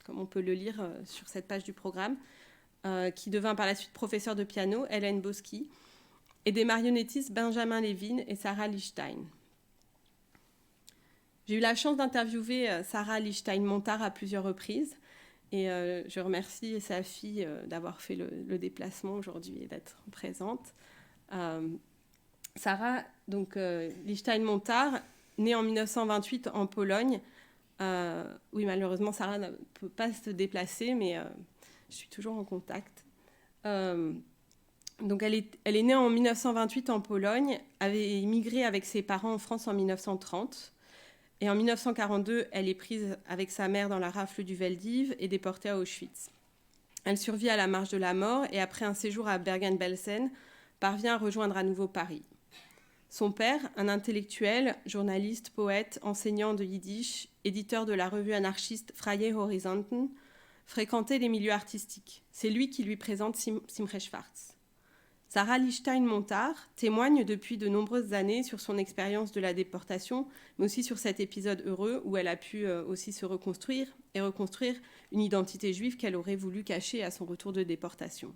comme on peut le lire sur cette page du programme, qui devint par la suite professeure de piano, Hélène Boski, et des marionnettistes Benjamin Levin et Sarah Lichstein. J'ai eu la chance d'interviewer Sarah Lichstein-Montard à plusieurs reprises, et je remercie sa fille d'avoir fait le déplacement aujourd'hui et d'être présente. Sarah, donc Lichstein-Montard, née en 1928 en Pologne. Oui, malheureusement, Sarah ne peut pas se déplacer, mais je suis toujours en contact. Donc, elle est née en 1928 en Pologne, avait immigré avec ses parents en France en 1930. Et en 1942, elle est prise avec sa mère dans la rafle du Veldiv et déportée à Auschwitz. Elle survit à la marche de la mort et après un séjour à Bergen-Belsen, parvient à rejoindre à nouveau Paris. Son père, un intellectuel, journaliste, poète, enseignant de yiddish, éditeur de la revue anarchiste Freie Horizonten, fréquentait les milieux artistiques. C'est lui qui lui présente Simche Schwartz. Sarah Lichstein-Montard témoigne depuis de nombreuses années sur son expérience de la déportation, mais aussi sur cet épisode heureux où elle a pu aussi se reconstruire et reconstruire une identité juive qu'elle aurait voulu cacher à son retour de déportation.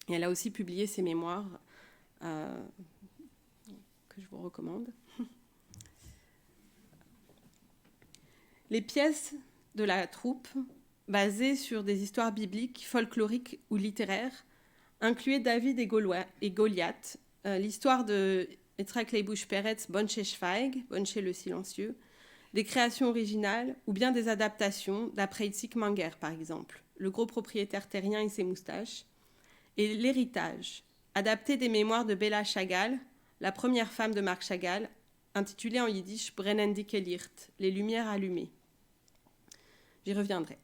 Et elle a aussi publié ses mémoires que je vous recommande. Les pièces de la troupe, basées sur des histoires bibliques, folkloriques ou littéraires, incluaient David et Goliath, l'histoire de Yitzhak Leibush Peretz, Bonche Schweig, Bonche le silencieux, des créations originales ou bien des adaptations d'après Itzik Manger, par exemple, le gros propriétaire terrien et ses moustaches, et l'héritage, adapté des mémoires de Bella Chagall, la première femme de Marc Chagall, intitulée en yiddish Brennendike Licht, les lumières allumées. J'y reviendrai.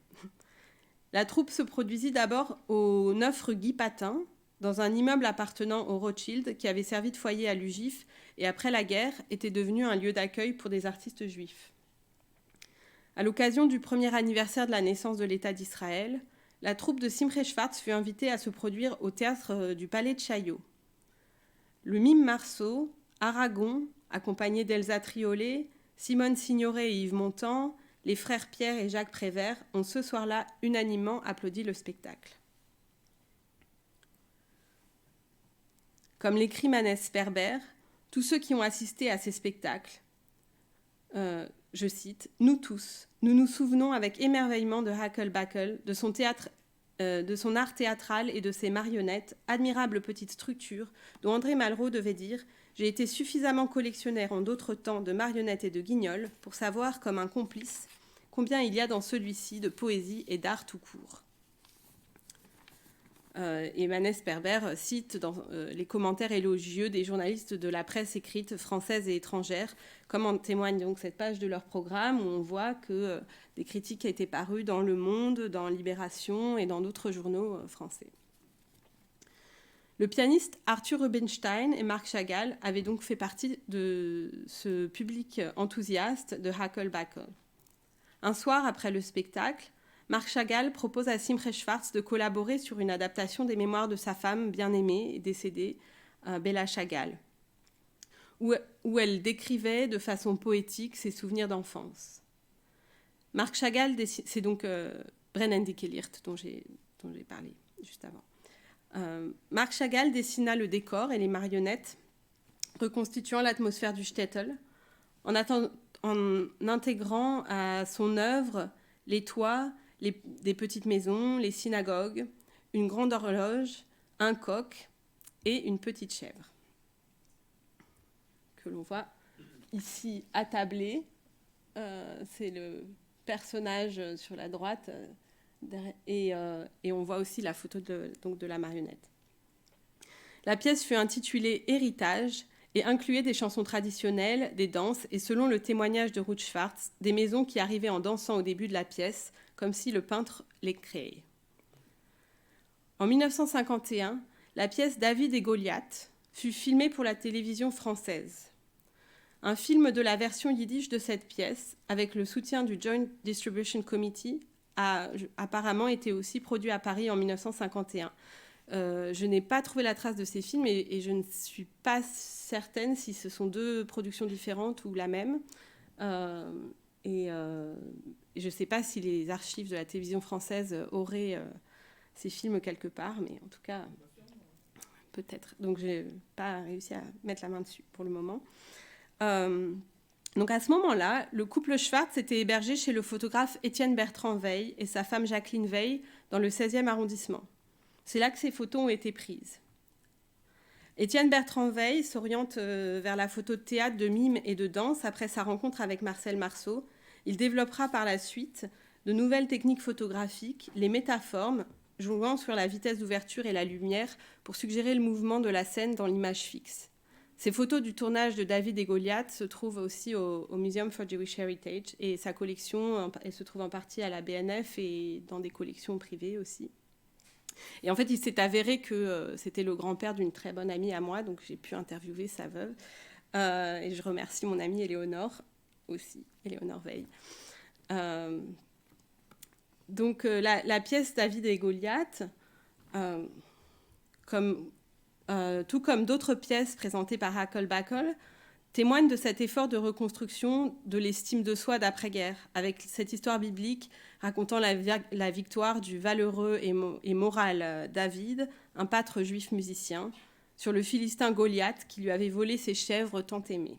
La troupe se produisit d'abord au 9 rue Guy Patin, dans un immeuble appartenant aux Rothschild qui avait servi de foyer à l'UGIF et après la guerre était devenu un lieu d'accueil pour des artistes juifs. À l'occasion du premier anniversaire de la naissance de l'État d'Israël, la troupe de Simche Schwartz fut invitée à se produire au théâtre du Palais de Chaillot. Le mime Marceau, Aragon, accompagné d'Elsa Triolet, Simone Signoret et Yves Montand, les frères Pierre et Jacques Prévert ont ce soir-là unanimement applaudi le spectacle. Comme l'écrit Manes Sperber, tous ceux qui ont assisté à ces spectacles, je cite, « Nous tous, nous nous souvenons avec émerveillement de Hackle-Backle, de son art théâtral et de ses marionnettes, admirable petite structure dont André Malraux devait dire « J'ai été suffisamment collectionneur en d'autres temps de marionnettes et de guignols pour savoir, comme un complice, combien il y a dans celui-ci de poésie et d'art tout court. » Et Manes Sperber cite dans les commentaires élogieux des journalistes de la presse écrite française et étrangère, comme en témoigne donc cette page de leur programme où on voit que des critiques ont été parues dans Le Monde, dans Libération et dans d'autres journaux français. Le pianiste Arthur Rubinstein et Marc Chagall avaient donc fait partie de ce public enthousiaste de Hackle-Backle. Un soir après le spectacle, Marc Chagall propose à Simre Schwartz de collaborer sur une adaptation des mémoires de sa femme bien-aimée et décédée, Bella Chagall, où elle décrivait de façon poétique ses souvenirs d'enfance. Marc Chagall, c'est donc Brennen Dicke-Lirt dont j'ai parlé juste avant. Marc Chagall dessina le décor et les marionnettes reconstituant l'atmosphère du shtetl en intégrant à son œuvre les toits, des petites maisons, les synagogues, une grande horloge, un coq et une petite chèvre. Que l'on voit ici attablé. C'est le personnage sur la droite et on voit aussi la photo de la marionnette. La pièce fut intitulée « Héritage » et incluait des chansons traditionnelles, des danses et, selon le témoignage de Ruth Schwartz, des maisons qui arrivaient en dansant au début de la pièce, comme si le peintre les créait. En 1951, la pièce David et Goliath fut filmée pour la télévision française. Un film de la version yiddish de cette pièce, avec le soutien du Joint Distribution Committee, a apparemment été aussi produit à Paris en 1951. Je n'ai pas trouvé la trace de ces films et je ne suis pas certaine si ce sont deux productions différentes ou la même. Et je ne sais pas si les archives de la télévision française auraient ces films quelque part, mais en tout cas, peut-être. Donc, je n'ai pas réussi à mettre la main dessus pour le moment. Donc, à ce moment-là, le couple Schwartz était hébergé chez le photographe Étienne Bertrand Veil et sa femme Jacqueline Veil dans le 16e arrondissement. C'est là que ces photos ont été prises. Étienne Bertrand Veil s'oriente vers la photo de théâtre, de mime et de danse après sa rencontre avec Marcel Marceau. Il développera par la suite de nouvelles techniques photographiques, les métaformes, jouant sur la vitesse d'ouverture et la lumière pour suggérer le mouvement de la scène dans l'image fixe. Ces photos du tournage de David et Goliath se trouvent aussi au Museum for Jewish Heritage et sa collection, elle se trouve en partie à la BNF et dans des collections privées aussi. Et en fait, il s'est avéré que c'était le grand-père d'une très bonne amie à moi, donc j'ai pu interviewer sa veuve. Et je remercie mon amie Éléonore aussi, Éléonore Veil. Donc la pièce David et Goliath, tout comme d'autres pièces présentées par Hackle-Backle, témoigne de cet effort de reconstruction de l'estime de soi d'après-guerre, avec cette histoire biblique racontant la victoire du valeureux et moral David, un pâtre juif musicien, sur le Philistin Goliath qui lui avait volé ses chèvres tant aimées.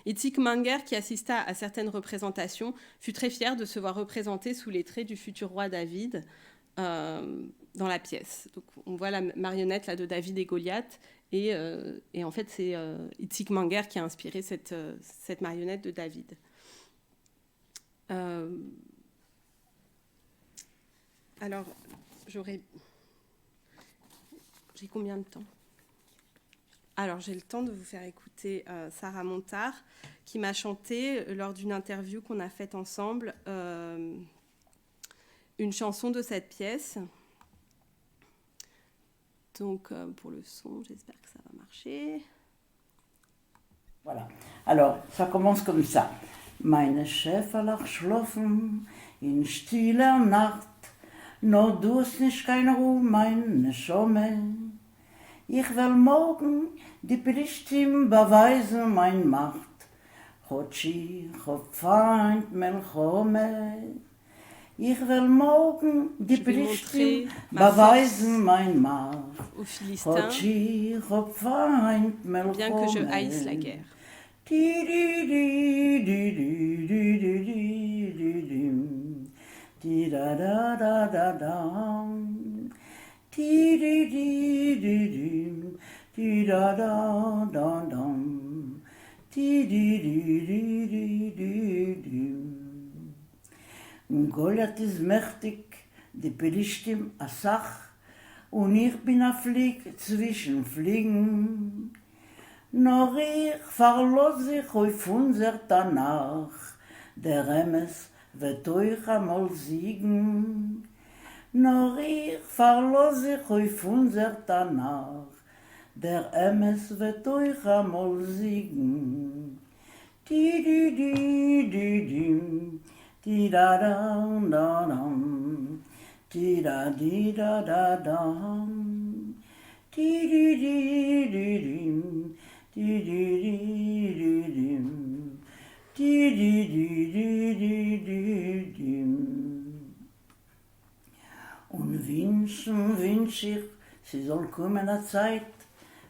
Itzik Manger, qui assista à certaines représentations, fut très fier de se voir représenté sous les traits du futur roi David dans la pièce. Donc, on voit la marionnette là, de David et Goliath, et en fait, c'est Itzik Manger qui a inspiré cette marionnette de David. Alors, j'ai combien de temps ? Alors, j'ai le temps de vous faire écouter Sarah Montard, qui m'a chanté, lors d'une interview qu'on a faite ensemble, une chanson de cette pièce. Donc, pour le son, j'espère que ça va marcher. Voilà. Alors, ça commence comme ça. Meine Schäferlach schlafen in stiller Nacht, no du's nicht kein Ruhe, meine Schomme. Ich will morgen die Berichtim beweisen, mein Macht. Hotschi, Hopfeind, Melchome. Ich will morgen die Berichte beweisen mein Macht. Aux Philistins, Hotschi, Hopfeind, Melchome. bien que je haïsse la guerre. Goliath ist mächtig, die Pelishtim a Sach, und ich bin a Flieg zwischen Fliegen. Nur ich verlos sich auf unser Tanach, der Emes wird euch einmal siegen. Nur ich verlos sich auf unser Tanach, der Emes wird euch einmal siegen. Di-di-di-di-dim, di-da-dam-da-dam, di-da-di-da-da-dam, di-di-di-di-dim, di-di-di-di-dim, di-di-di-di-dim. Und wünsch ich, sie soll kommen a Zeit,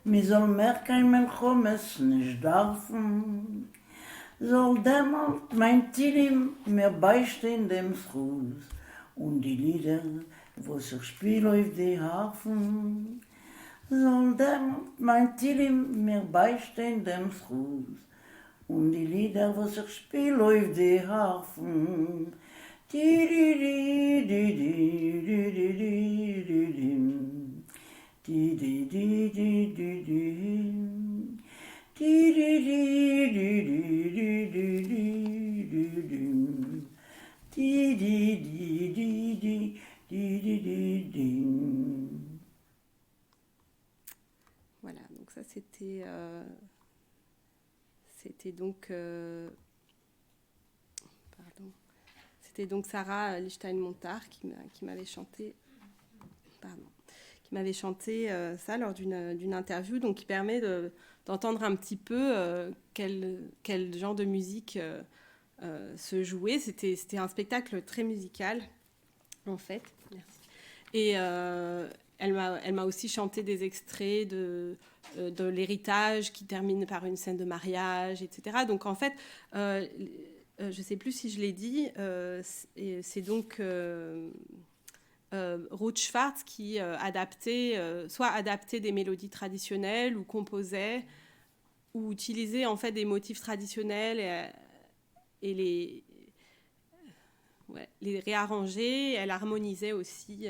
mir soll mehr kein Melchomes nicht dürfen. Soll dämmert mein Tilim mir beistehen dem Schuss und die Lieder, wo sich spiel auf die Harfen. Soll dämmert mein Tilim mir beistehen dem Schuss und die Lieder, wo sich spiel auf die Harfen. Di-di-di-di-di-di-di-di-di-dim, di-di-di-di-di-di-dim. Voilà, donc ça c'était donc c'était donc Sarah Lichtenstein-Montar qui m'avait chanté ça lors d'une interview, donc qui permet d'entendre un petit peu quel genre de musique se jouait. C'était un spectacle très musical, en fait. Merci. Et elle m'a aussi chanté des extraits de l'héritage qui termine par une scène de mariage, etc. Donc, en fait, je ne sais plus si je l'ai dit, c'est donc... Ruth Schwartz qui soit adaptait des mélodies traditionnelles ou composait ou utilisait en fait des motifs traditionnels et les réarrangeait. Elle harmonisait aussi.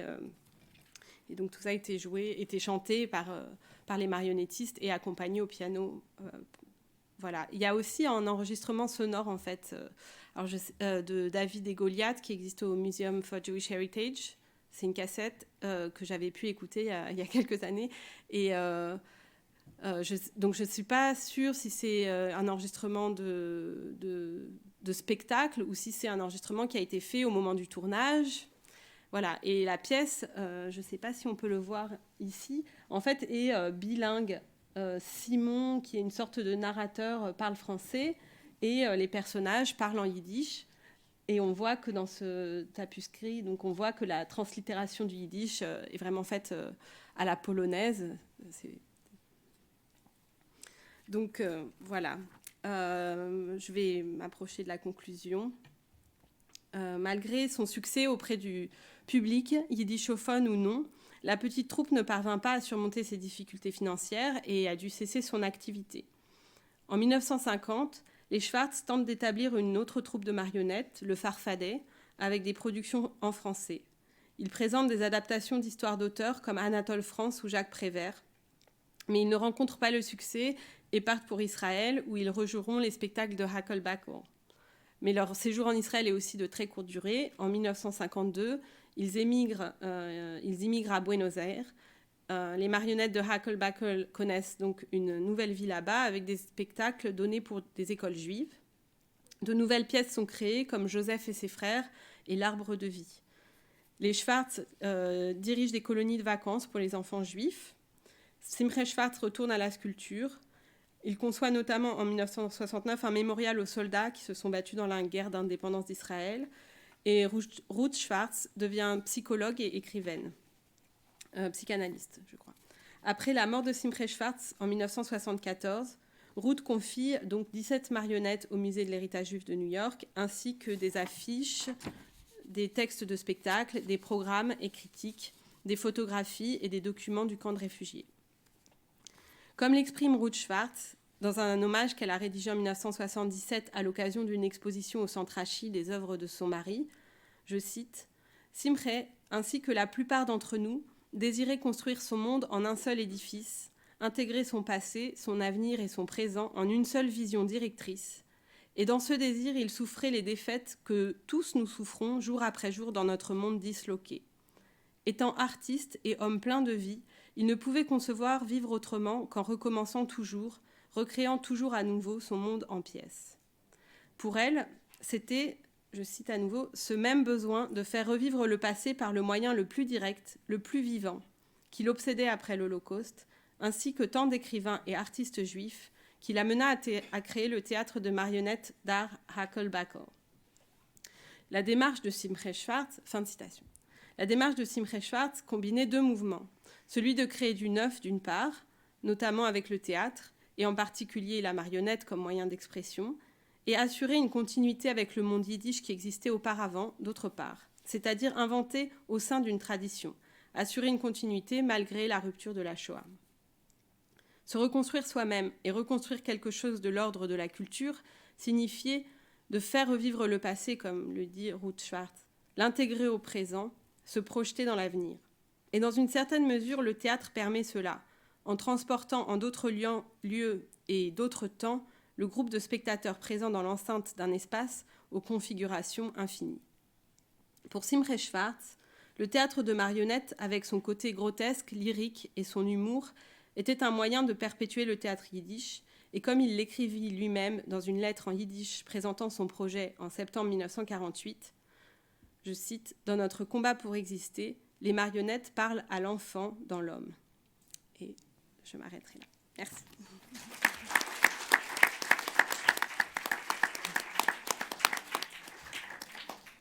Et donc tout ça était chanté par les marionnettistes et accompagné au piano. Voilà. Il y a aussi un enregistrement sonore en fait de David et Goliath qui existe au Museum for Jewish Heritage. C'est une cassette que j'avais pu écouter il y a quelques années. Et donc, je ne suis pas sûre si c'est un enregistrement de spectacle ou si c'est un enregistrement qui a été fait au moment du tournage. Voilà. Et la pièce, je ne sais pas si on peut le voir ici, en fait, est bilingue. Simon, qui est une sorte de narrateur, parle français et les personnages parlent en yiddish. Et on voit que dans ce tapuscrit, donc on voit que la translittération du yiddish est vraiment faite à la polonaise. Donc voilà, je vais m'approcher de la conclusion. Malgré son succès auprès du public, yiddishophone ou non, la petite troupe ne parvint pas à surmonter ses difficultés financières et a dû cesser son activité. En 1950, les Schwartz tentent d'établir une autre troupe de marionnettes, le Farfadet, avec des productions en français. Ils présentent des adaptations d'histoires d'auteurs comme Anatole France ou Jacques Prévert, mais ils ne rencontrent pas le succès et partent pour Israël, où ils rejoueront les spectacles de Hackelbacker. Mais leur séjour en Israël est aussi de très courte durée. En 1952, ils immigrent à Buenos Aires. Les marionnettes de Hackelbacker connaissent donc une nouvelle vie là-bas avec des spectacles donnés pour des écoles juives. De nouvelles pièces sont créées comme Joseph et ses frères et l'Arbre de vie. Les Schwartz dirigent des colonies de vacances pour les enfants juifs. Simche Schwartz retourne à la sculpture. Il conçoit notamment en 1969 un mémorial aux soldats qui se sont battus dans la guerre d'indépendance d'Israël. Et Ruth Schwartz devient psychologue et écrivaine, psychanalyste, je crois. Après la mort de Simche Schwartz en 1974, Ruth confie donc 17 marionnettes au musée de l'héritage juif de New York, ainsi que des affiches, des textes de spectacles, des programmes et critiques, des photographies et des documents du camp de réfugiés. Comme l'exprime Ruth Schwartz, dans un hommage qu'elle a rédigé en 1977 à l'occasion d'une exposition au Centre Achille des œuvres de son mari, je cite « Simche, ainsi que la plupart d'entre nous, désirait construire son monde en un seul édifice, intégrer son passé, son avenir et son présent en une seule vision directrice. Et dans ce désir, il souffrait les défaites que tous nous souffrons jour après jour dans notre monde disloqué. Étant artiste et homme plein de vie, il ne pouvait concevoir vivre autrement qu'en recommençant toujours, recréant toujours à nouveau son monde en pièces. Pour elle, c'était, je cite à nouveau, ce même besoin de faire revivre le passé par le moyen le plus direct, le plus vivant, qui l'obsédait après l'Holocauste, ainsi que tant d'écrivains et artistes juifs, qui l'amena à créer le théâtre de marionnettes d'art Hakel-Bakel. La démarche de Simche Schwartz, fin de citation. La démarche de Simche Schwartz combinait deux mouvements, celui de créer du neuf d'une part, notamment avec le théâtre, et en particulier la marionnette comme moyen d'expression, et assurer une continuité avec le monde yiddish qui existait auparavant, d'autre part, c'est-à-dire inventer au sein d'une tradition, assurer une continuité malgré la rupture de la Shoah. Se reconstruire soi-même et reconstruire quelque chose de l'ordre de la culture signifiait de faire revivre le passé, comme le dit Ruth Schwartz, l'intégrer au présent, se projeter dans l'avenir. Et dans une certaine mesure, le théâtre permet cela, en transportant en d'autres lieux et d'autres temps le groupe de spectateurs présents dans l'enceinte d'un espace aux configurations infinies. Pour Simche Schwartz, le théâtre de marionnettes, avec son côté grotesque, lyrique et son humour, était un moyen de perpétuer le théâtre yiddish, et comme il l'écrivit lui-même dans une lettre en yiddish présentant son projet en septembre 1948, je cite, « Dans notre combat pour exister, les marionnettes parlent à l'enfant dans l'homme. » Et je m'arrêterai là. Merci.